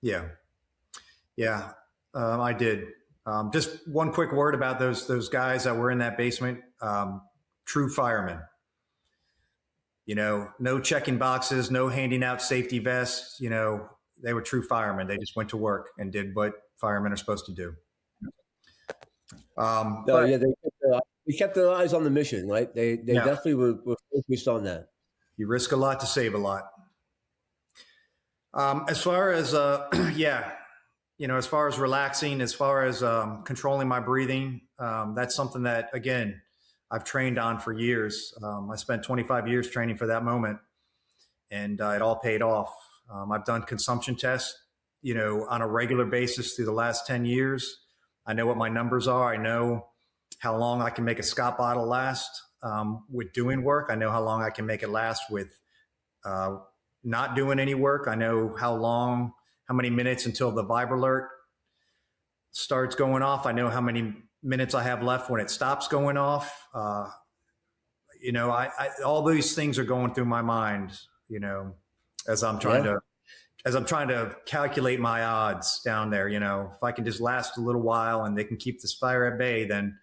Yeah. I did. Just one quick word about those guys that were in that basement. True firemen. No checking boxes, no handing out safety vests. They were true firemen. They just went to work and did what firemen are supposed to do. They kept their eyes on the mission, right? They definitely were focused on that. You risk a lot to save a lot. As far as as far as relaxing, as far as controlling my breathing, that's something that, again, I've trained on for years. I spent 25 years training for that moment, and it all paid off. I've done consumption tests, on a regular basis through the last 10 years. I know what my numbers are. I know how long I can make a Scott bottle last with doing work. I know how long I can make it last with not doing any work. I know how many minutes until the vibe alert starts going off. I know how many minutes I have left when it stops going off. All these things are going through my mind, as I'm trying to calculate my odds down there. If I can just last a little while and they can keep this fire at bay, then,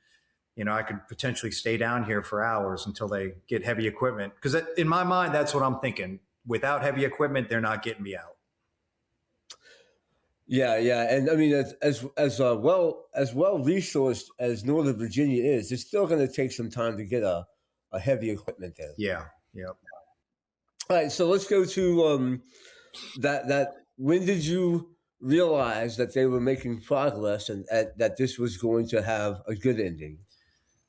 I could potentially stay down here for hours until they get heavy equipment. Because in my mind, that's what I'm thinking. Without heavy equipment, they're not getting me out. Yeah, and I mean, as well resourced as Northern Virginia is, it's still going to take some time to get a heavy equipment there. Yeah. All right, so let's go to that. When did you realize that they were making progress and that this was going to have a good ending?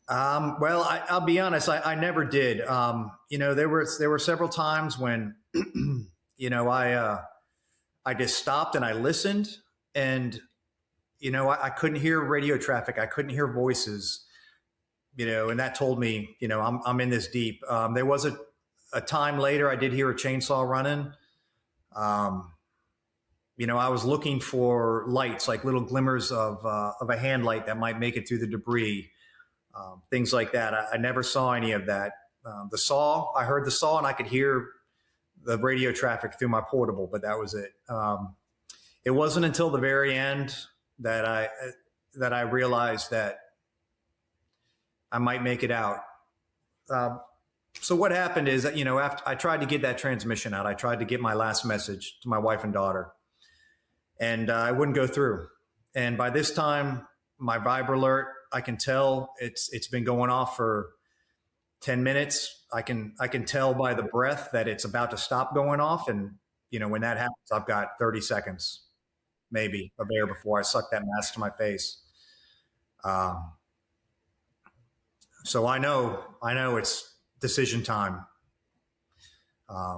Well, I'll be honest. I never did. There were several times when, I just stopped and I listened, and, I couldn't hear radio traffic. I couldn't hear voices, and that told me, I'm in this deep. There was a time later I did hear a chainsaw running. I was looking for lights, like little glimmers of a hand light that might make it through the debris, things like that. I never saw any of that. The saw, I heard the saw, and I could hear the radio traffic through my portable, but that was it. It wasn't until the very end that I realized that I might make it out. So what happened is that, after I tried to get that transmission out, I tried to get my last message to my wife and daughter, and I wouldn't go through. And by this time, my Viber alert, I can tell it's been going off for 10 minutes. I can tell by the breath that it's about to stop going off. And, when that happens, I've got 30 seconds maybe of air before I suck that mask to my face. So I know it's decision time. I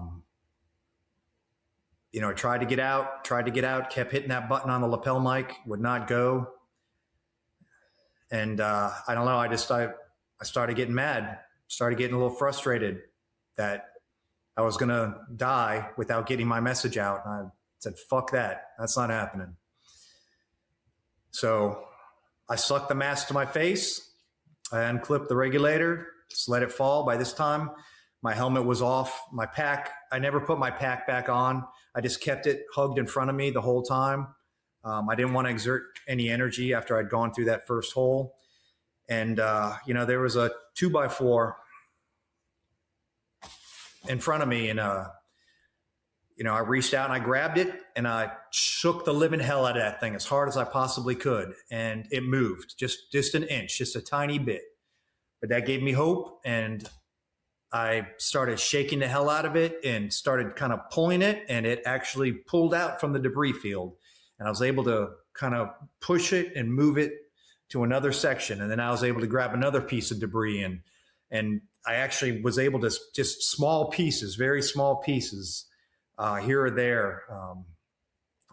tried to get out, kept hitting that button on the lapel mic, would not go. And I don't know, I started getting mad, started getting a little frustrated that I was going to die without getting my message out. And I said, fuck that. That's not happening. So I sucked the mask to my face. I unclipped the regulator, just let it fall. By this time, my helmet was off. My pack, I never put my pack back on. I just kept it hugged in front of me the whole time. I didn't want to exert any energy after I'd gone through that first hole. And, there was a 2x4 in front of me, and, I reached out and I grabbed it and I shook the living hell out of that thing as hard as I possibly could. And it moved just an inch, just a tiny bit. But that gave me hope. And I started shaking the hell out of it and started kind of pulling it, and it actually pulled out from the debris field. And I was able to kind of push it and move it to another section. And then I was able to grab another piece of debris, and I actually was able to just small pieces, very small pieces, here or there. I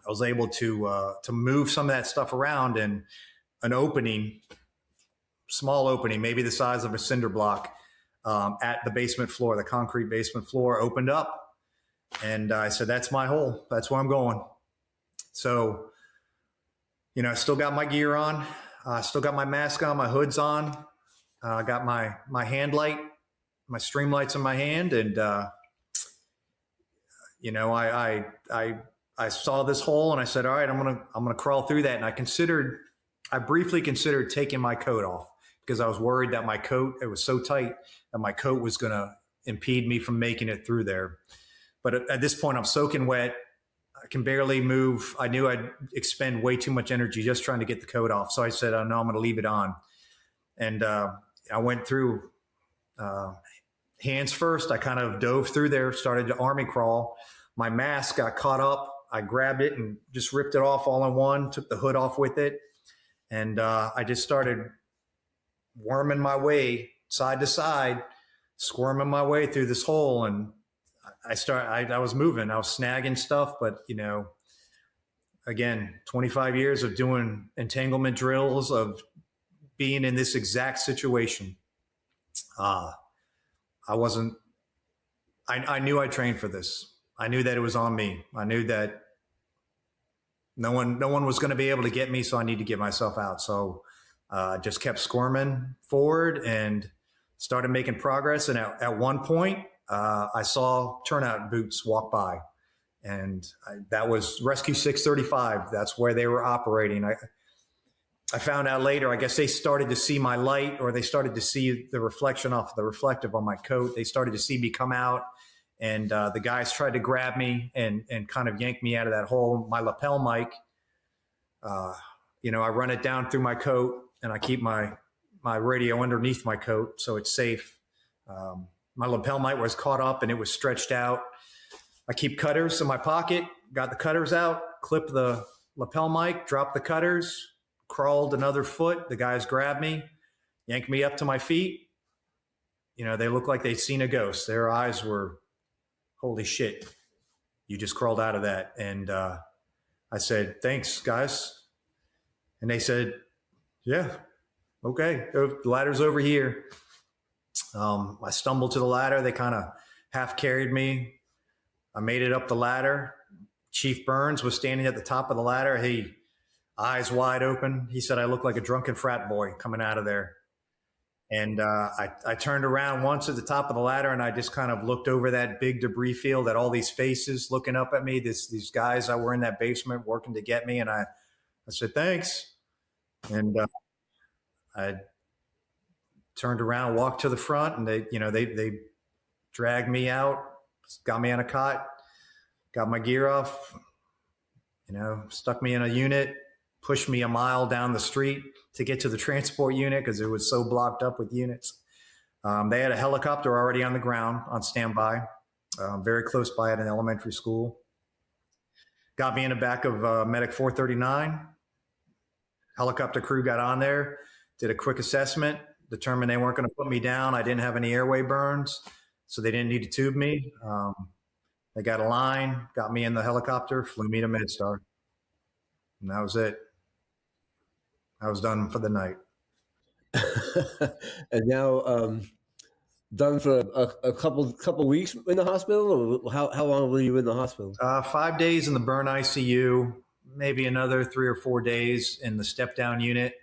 was able to move some of that stuff around, and an opening, small opening, maybe the size of a cinder block, at the basement floor, the concrete basement floor, opened up. And I said, that's my hole. That's where I'm going. So, I still got my gear on. I still got my mask on, my hood's on. I got my hand light, my stream lights in my hand. And, I saw this hole and I said, all right, I'm going to crawl through that. And I briefly considered taking my coat off, because I was worried that my coat, it was so tight that my coat was going to impede me from making it through there. But at this point, I'm soaking wet. I can barely move. I knew I'd expend way too much energy just trying to get the coat off. So I said, oh, no, I'm going to leave it on. And I went through hands first. I kind of dove through there, started to army crawl. My mask got caught up. I grabbed it and just ripped it off all in one, took the hood off with it. And I just started worming my way side to side, squirming my way through this hole. And I was moving, I was snagging stuff, but again, 25 years of doing entanglement drills, of being in this exact situation. I knew I trained for this. I knew that it was on me. I knew that no one was going to be able to get me. So I need to get myself out. So just kept squirming forward and started making progress. And at one point, I saw turnout boots walk by, and that was Rescue 635. That's where they were operating. I found out later, I guess they started to see my light, or they started to see the reflection off the reflective on my coat. They started to see me come out, and the guys tried to grab me and kind of yank me out of that hole. My lapel mic, I run it down through my coat, and I keep my radio underneath my coat so it's safe. My lapel mic was caught up and it was stretched out. I keep cutters in my pocket, got the cutters out, clipped the lapel mic, dropped the cutters, crawled another foot. The guys grabbed me, yanked me up to my feet. They looked like they'd seen a ghost. Their eyes were, holy shit, you just crawled out of that. And I said, thanks, guys. And they said, yeah, okay, the ladder's over here. I stumbled to the ladder. They kind of half carried me. I made it up the ladder, Chief Burns was standing at the top of the ladder. He, eyes wide open. He said, I look like a drunken frat boy coming out of there. And I turned around once at the top of the ladder, and I just kind of looked over that big debris field at all these faces looking up at me, these guys that were in that basement working to get me. And I said, thanks. And I turned around, walked to the front, and they dragged me out, got me on a cot, got my gear off, stuck me in a unit, pushed me a mile down the street to get to the transport unit because it was so blocked up with units. They had a helicopter already on the ground on standby, very close by at an elementary school. Got me in the back of Medic 439. Helicopter crew got on there, did a quick assessment, determined they weren't going to put me down. I didn't have any airway burns, so they didn't need to tube me. They got a line, got me in the helicopter, flew me to MedStar. And that was it. I was done for the night. And now done for a couple weeks in the hospital, or how long were you in the hospital? 5 days in the burn ICU, maybe another 3 or 4 days in the step down unit,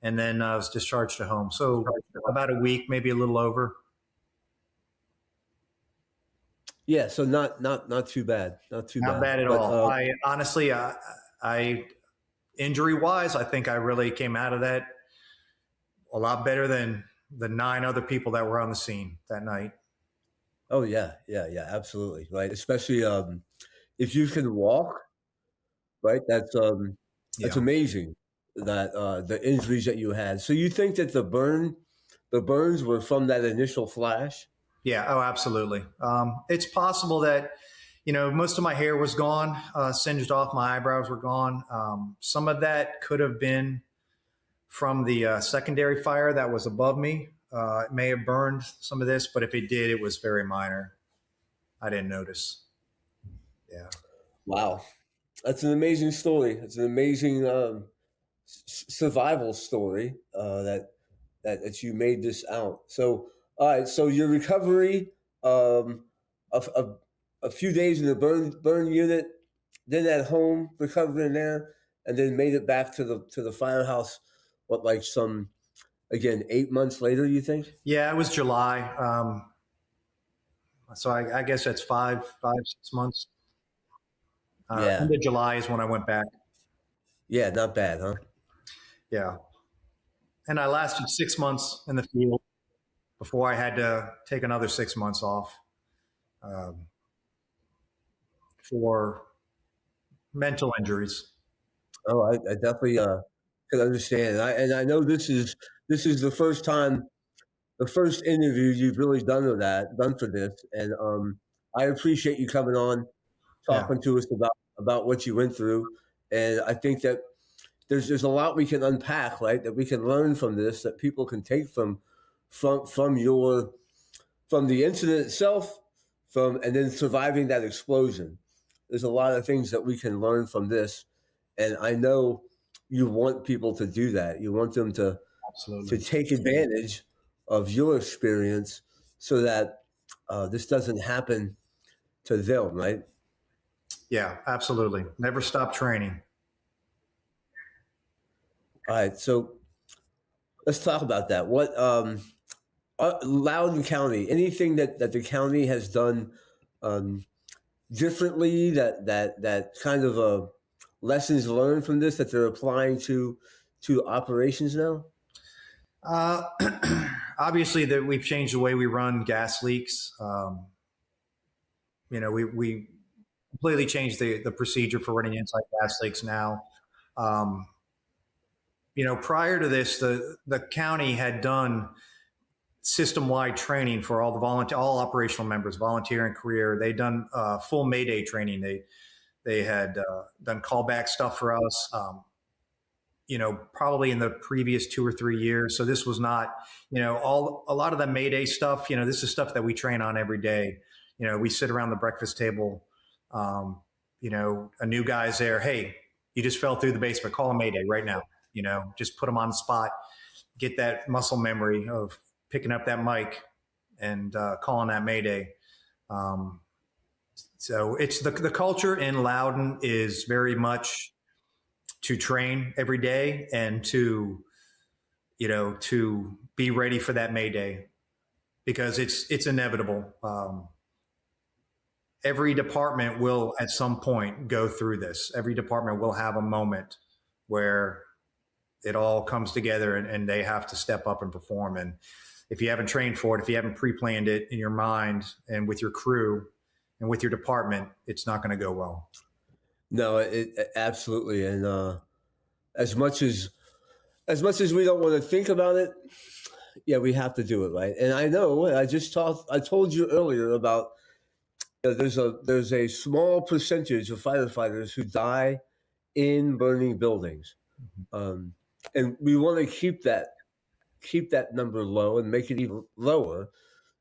and then I was discharged to home. So about a week, maybe a little over. Yeah, so not too bad, not bad at all. I honestly, injury wise, I think I really came out of that a lot better than the 9 other people that were on the scene that night. Oh yeah, absolutely, right. Especially if you can walk, right? That's amazing. That the injuries that you had. So you think that the burns were from that initial flash? Yeah. Oh, absolutely. It's possible that, most of my hair was gone, singed off. My eyebrows were gone. Some of that could have been from the secondary fire that was above me. It may have burned some of this, but if it did, it was very minor. I didn't notice. Yeah. Wow. That's an amazing story. It's an amazing survival story that you made this out. So, all right. So your recovery, a few days in the burn unit, then at home recovering there, and then made it back to the firehouse. What, like 8 months later? You think? Yeah, it was July. So I guess that's 5, 6 months. Yeah. End of July is when I went back. Yeah, not bad, huh? Yeah. And I lasted 6 months in the field before I had to take another 6 months off for mental injuries. Oh, I definitely can understand. And I know this is the first time, the first interview you've really done for this. And I appreciate you coming on, talking to us about what you went through. And I think that there's a lot we can unpack, right? That we can learn from this, that people can take from the incident itself, and then surviving that explosion. There's a lot of things that we can learn from this, and I know you want people to do that. You want them to take advantage of your experience so that this doesn't happen to them, right? Yeah, absolutely. Never stop training. All right, so let's talk about that. What Loudoun County? Anything that the county has done differently? That kind of lessons learned from this that they're applying to operations now? Obviously, that we've changed the way we run gas leaks. We completely changed the procedure for running inside gas leaks now. Prior to this, the county had done system-wide training for all all operational members, volunteer and career. They'd done full Mayday training. They had done callback stuff for us. Probably in the previous 2 or 3 years. So this was not, a lot of the Mayday stuff. This is stuff that we train on every day. We sit around the breakfast table. A new guy's there. Hey, you just fell through the basement. Call a Mayday right now. Just put them on the spot. Get that muscle memory of picking up that mic and calling that Mayday. So it's the culture in Loudoun is very much to train every day and to be ready for that Mayday, because it's inevitable. Every department will at some point go through this. Every department will have a moment where it all comes together and they have to step up and perform. And if you haven't trained for it, if you haven't pre-planned it in your mind and with your crew and with your department, it's not going to go well. No, it absolutely. And as much as we don't want to think about it, yeah, we have to do it, right? And I know I told you earlier about there's a small percentage of firefighters who die in burning buildings, and we want to keep that number low and make it even lower.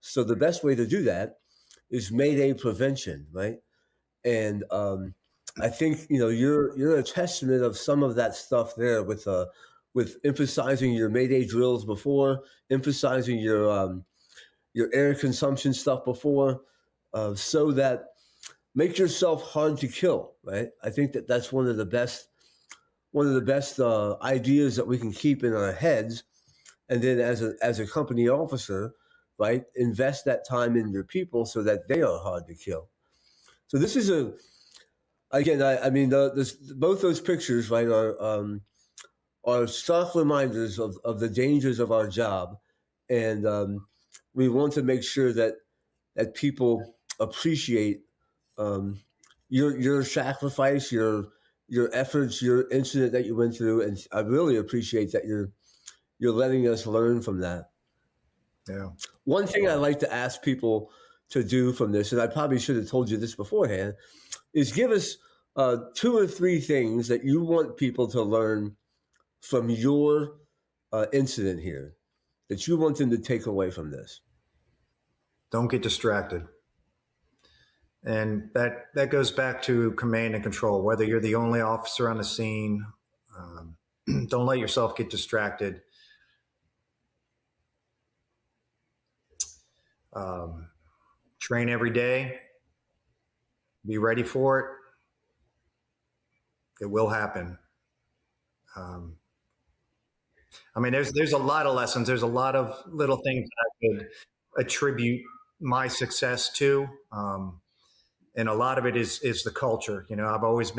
So the best way to do that is Mayday prevention, right? And I think you're a testament of some of that stuff there with emphasizing your Mayday drills before, emphasizing your air consumption stuff before, so that make yourself hard to kill, right? I think that's one of the best ideas that we can keep in our heads, and then as a company officer, right, invest that time in your people so that they are hard to kill. So this is I mean, both those pictures, right, are stark reminders of the dangers of our job, and we want to make sure that people appreciate your sacrifice, your efforts, your incident that you went through, and I really appreciate that you're letting us learn from that. Yeah. One thing I like to ask people to do from this, and I probably should have told you this beforehand, is give us 2 or 3 things that you want people to learn from your incident here, that you want them to take away from this. Don't get distracted. And that goes back to command and control. Whether you're the only officer on the scene, don't let yourself get distracted. Train every day. Be ready for it. It will happen. I mean, there's a lot of lessons. There's a lot of little things that I could attribute my success to. And a lot of it is the culture. I've always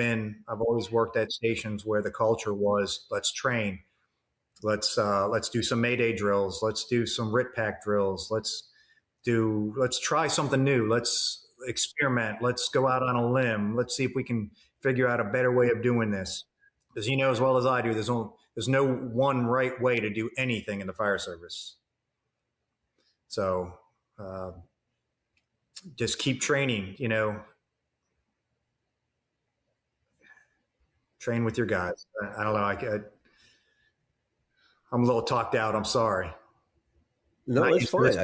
worked at stations where the culture was, let's train. Let's do some Mayday drills. Let's do some RIT pack drills. Let's try something new. Let's experiment. Let's go out on a limb. Let's see if we can figure out a better way of doing this. Because you know as well as I do, there's no one right way to do anything in the fire service. So just keep training, train with your guys. I don't know. I'm a little talked out. I'm sorry. No, it's fine.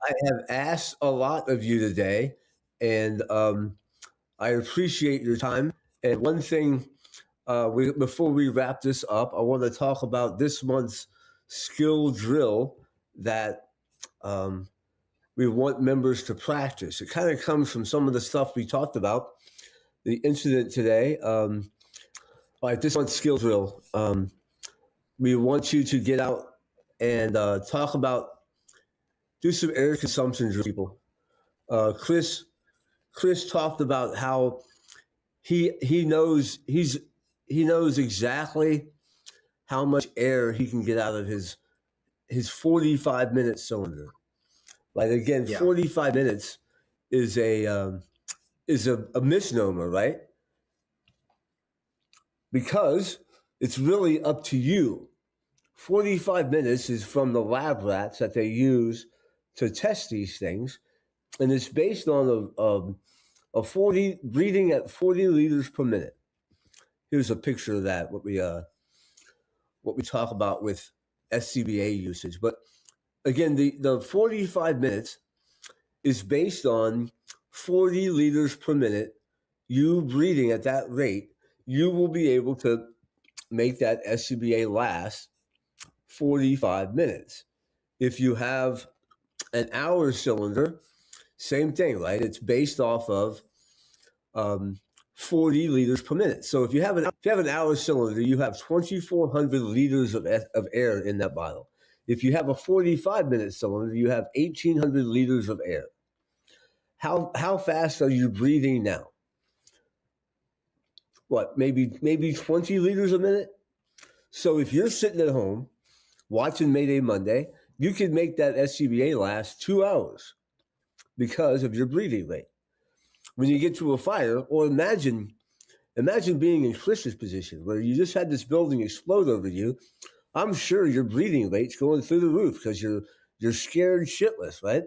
I have asked a lot of you today, and I appreciate your time. And one thing, before we wrap this up, I want to talk about this month's skill drill that we want members to practice. It kind of comes from some of the stuff we talked about, the incident today. All right, this month's skill drill. We want you to get out and do some air consumption drill, people. Chris talked about how he knows exactly how much air he can get out of his 45-minute cylinder. Like again, yeah. 45 minutes is a misnomer, right? Because it's really up to you. 45 minutes is from the lab rats that they use to test these things, and it's based on a 40 breathing at 40 liters per minute. Here's a picture of that. What we talk about with SCBA usage, but again, the 45 minutes is based on 40 liters per minute. You breathing at that rate, you will be able to make that SCBA last 45 minutes. If you have an hour cylinder, Same thing, right? It's based off of 40 liters per minute. So if you have an hour cylinder, you have 2,400 liters of air in that bottle. If you have a 45-minute cylinder, you have 1,800 liters of air. How fast are you breathing now? What, maybe 20 liters a minute? So if you're sitting at home watching Mayday Monday, you can make that SCBA last 2 hours because of your breathing rate. When you get to a fire, or imagine being in Chris's position where you just had this building explode over you. I'm sure your breathing rate's going through the roof because you're scared shitless, right?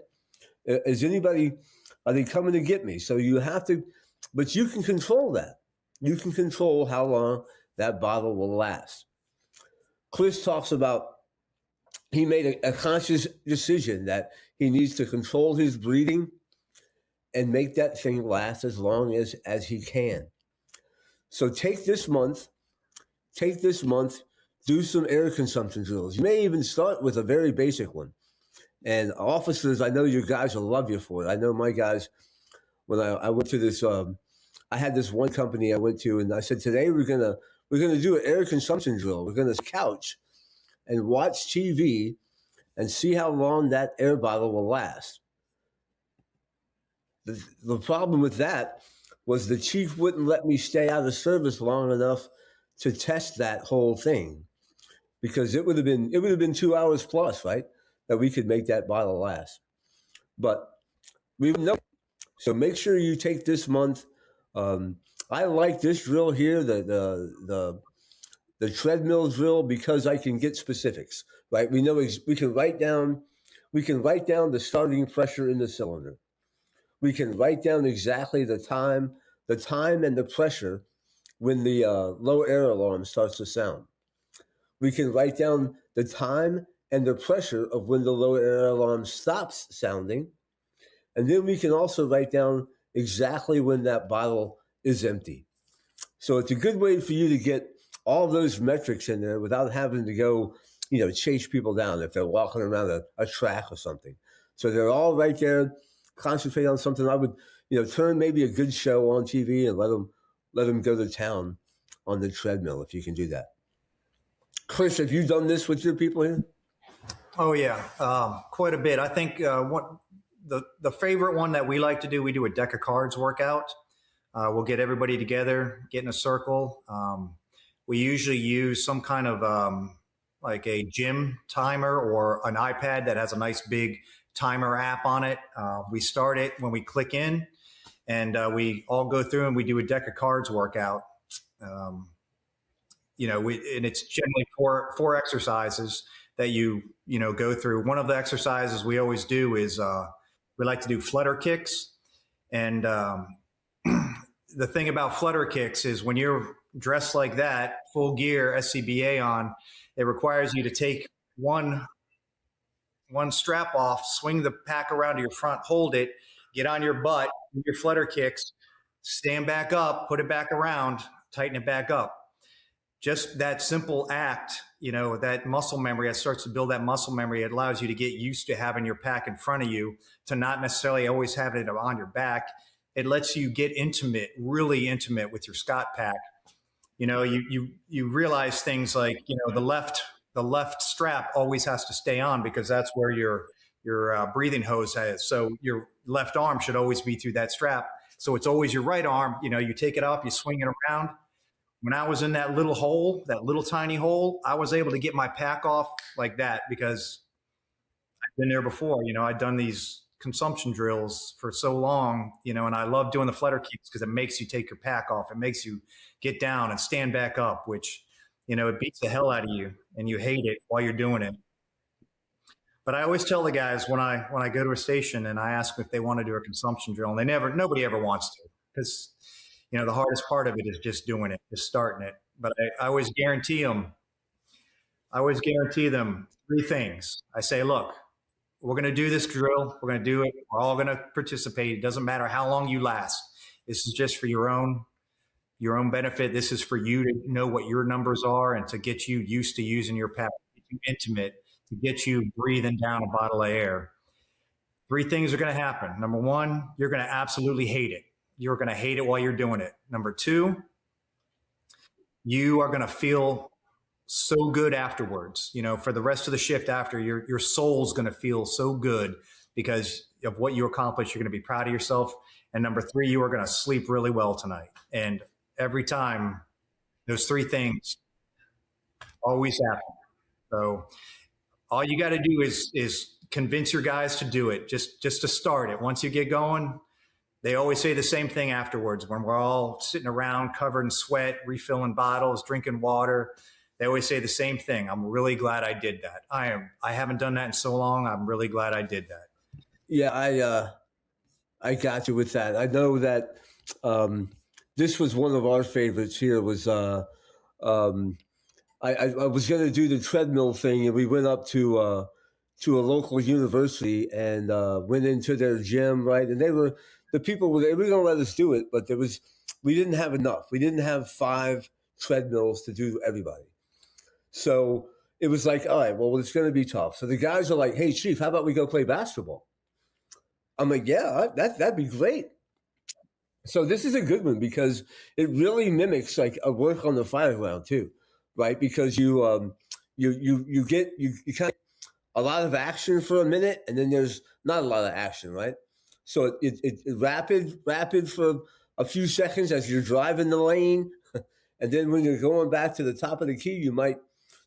Are they coming to get me? So you have to, but you can control that. You can control how long that bottle will last. Chris talks about he made a conscious decision that he needs to control his breathing and make that thing last as long as he can. So take this month, do some air consumption drills. You may even start with a very basic one. And officers, I know you guys will love you for it. I know my guys, when I went to this, I had this one company I went to, and I said, today we're gonna do an air consumption drill. We're gonna couch and watch TV and see how long that air bottle will last. The problem with that was the chief wouldn't let me stay out of service long enough to test that whole thing, because it would have been 2 hours plus, right, that we could make that bottle last. But we know. So make sure you take this month. I like this drill here, the treadmill drill, because I can get specifics, right? We know we can write down the starting pressure in the cylinder. We can write down exactly the time and the pressure when the low air alarm starts to sound. We can write down the time and the pressure of when the low air alarm stops sounding. And then we can also write down exactly when that bottle is empty. So it's a good way for you to get all those metrics in there without having to go, chase people down if they're walking around a track or something. So they're all right there. Concentrate on something. I would, turn maybe a good show on TV and let them go to town on the treadmill if you can do that. Chris, have you done this with your people here? Oh yeah, quite a bit. I think the favorite one that we like to do, we do a deck of cards workout. We'll get everybody together, get in a circle. We usually use some kind of like a gym timer or an iPad that has a nice big timer app on it. We start it when we click in, and we all go through and we do a deck of cards workout. And it's generally four exercises that you go through. One of the exercises we always do is we like to do flutter kicks. And the thing about flutter kicks is when you're dressed like that, full gear, SCBA on, it requires you to take one strap off, swing the pack around to your front, hold it, get on your butt, do your flutter kicks, stand back up, put it back around, tighten it back up. Just that simple act, that muscle memory, it starts to build that muscle memory. It allows you to get used to having your pack in front of you, to not necessarily always have it on your back. It lets you get intimate, really intimate with your Scott pack. You realize things like, the left strap always has to stay on because that's where your breathing hose is. So your left arm should always be through that strap. So it's always your right arm. You take it up, you swing it around. When I was in that little hole, that little tiny hole, I was able to get my pack off like that because I've been there before. I'd done these consumption drills for so long, and I love doing the flutter kicks because it makes you take your pack off. It makes you get down and stand back up, which, it beats the hell out of you and you hate it while you're doing it. But I always tell the guys when I go to a station and I ask them if they want to do a consumption drill, and nobody ever wants to, because the hardest part of it is just doing it, just starting it. But I always guarantee them 3 things. I say, look, we're going to do this drill. We're going to do it. We're all going to participate. It doesn't matter how long you last. This is just for your own benefit. This is for you to know what your numbers are and to get you used to using your pack, to get you intimate, to get you breathing down a bottle of air. Three things are going to happen. Number one, you're going to absolutely hate it. You're going to hate it while you're doing it. Number two, you are going to feel so good afterwards. You know, for the rest of the shift after, your soul's going to feel so good because of what you accomplished. You're going to be proud of yourself. And number three, you are going to sleep really well tonight. And every time, those three things always happen. So all you got to do is convince your guys to do it, just to start it. Once you get going, they always say the same thing afterwards when we're all sitting around covered in sweat, refilling bottles, drinking water. They always say the same thing. I'm really glad I did that. I haven't done that in so long. I'm really glad I did that. Yeah, I got you with that. I know that this was one of our favorites here. Was I was going to do the treadmill thing, and we went up to a local university and went into their gym, right? And they were going to let us do it, but we didn't have enough. We didn't have 5 treadmills to do everybody. So it was like, all right, well, it's going to be tough. So the guys are like, hey, Chief, how about we go play basketball? I'm like, yeah, that'd be great. So this is a good one because it really mimics like a work on the fire ground too, right? Because you get kind of a lot of action for a minute, and then there's not a lot of action, right? So it rapid for a few seconds as you're driving the lane, and then when you're going back to the top of the key, you might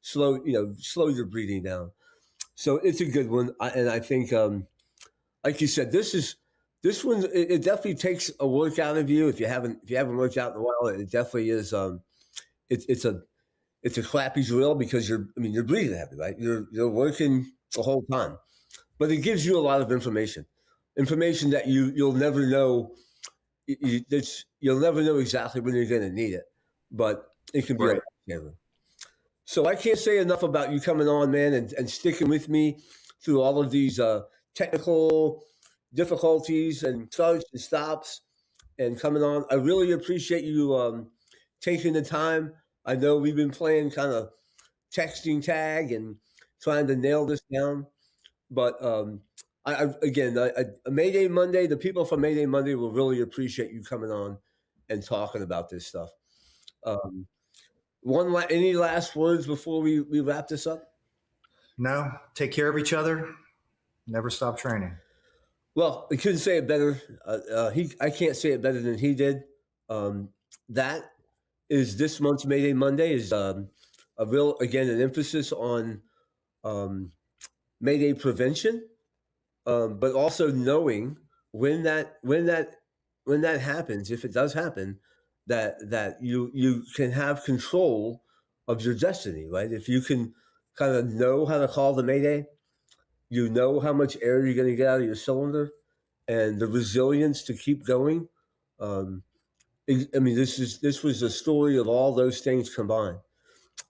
slow your breathing down. So it's a good one, and I think, like you said, this one it definitely takes a workout of you. If you haven't worked out in a while, it definitely is. It's a crappy drill because you're breathing heavy, right? You're working the whole time, but it gives you a lot of information that you'll never know. You'll never know exactly when you're going to need it, but it can be right. So I can't say enough about you coming on, man, and sticking with me through all of these technical difficulties and starts and stops and coming on. I really appreciate you taking the time. I know we've been playing kind of texting tag and trying to nail this down, but Mayday Monday, the people from Mayday Monday will really appreciate you coming on and talking about this stuff. Any last words before we wrap this up? No. Take care of each other. Never stop training. Well, I couldn't say it better. I can't say it better than he did. That is this month's Mayday Monday is an emphasis on Mayday prevention, but also knowing when that happens, if it does happen, that you can have control of your destiny, right? If you can kind of know how to call the Mayday, you know how much air you're going to get out of your cylinder, and the resilience to keep going. This was a story of all those things combined.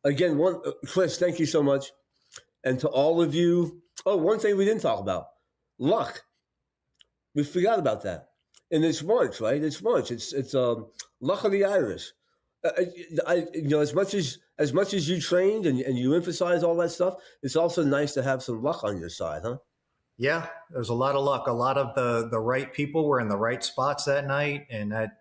Again, Chris, thank you so much, and to all of you. Oh, one thing we didn't talk about: luck. We forgot about that. And it's March, right? It's March. It's luck of the Irish. As much as you trained and you emphasize all that stuff, it's also nice to have some luck on your side, huh? Yeah, there's a lot of luck. A lot of the right people were in the right spots that night, and that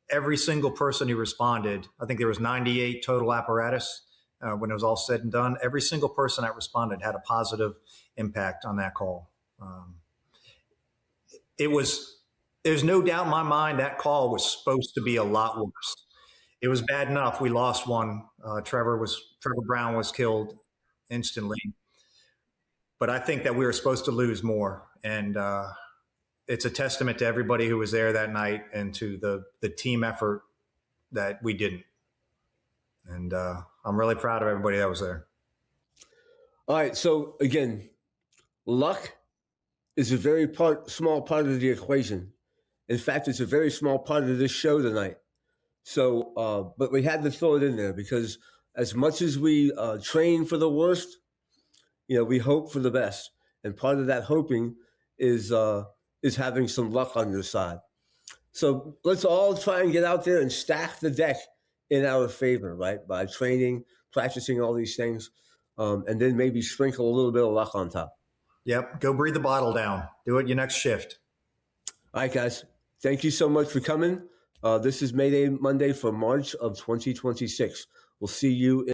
every single person who responded, I think there was 98 total apparatus when it was all said and done. Every single person that responded had a positive impact on that call. There's no doubt in my mind that call was supposed to be a lot worse. It was bad enough. We lost one. Trevor Brown was killed instantly. But I think that we were supposed to lose more. And it's a testament to everybody who was there that night and to the team effort that we didn't. And I'm really proud of everybody that was there. All right. So again, luck is a very small part of the equation. In fact, it's a very small part of this show tonight. So, but we had to throw it in there because as much as we train for the worst, we hope for the best. And part of that hoping is having some luck on your side. So let's all try and get out there and stack the deck in our favor, right? By training, practicing all these things, and then maybe sprinkle a little bit of luck on top. Yep. Go breathe the bottle down. Do it your next shift. All right, guys. Thank you so much for coming. This is Mayday Monday for March of 2026. We'll see you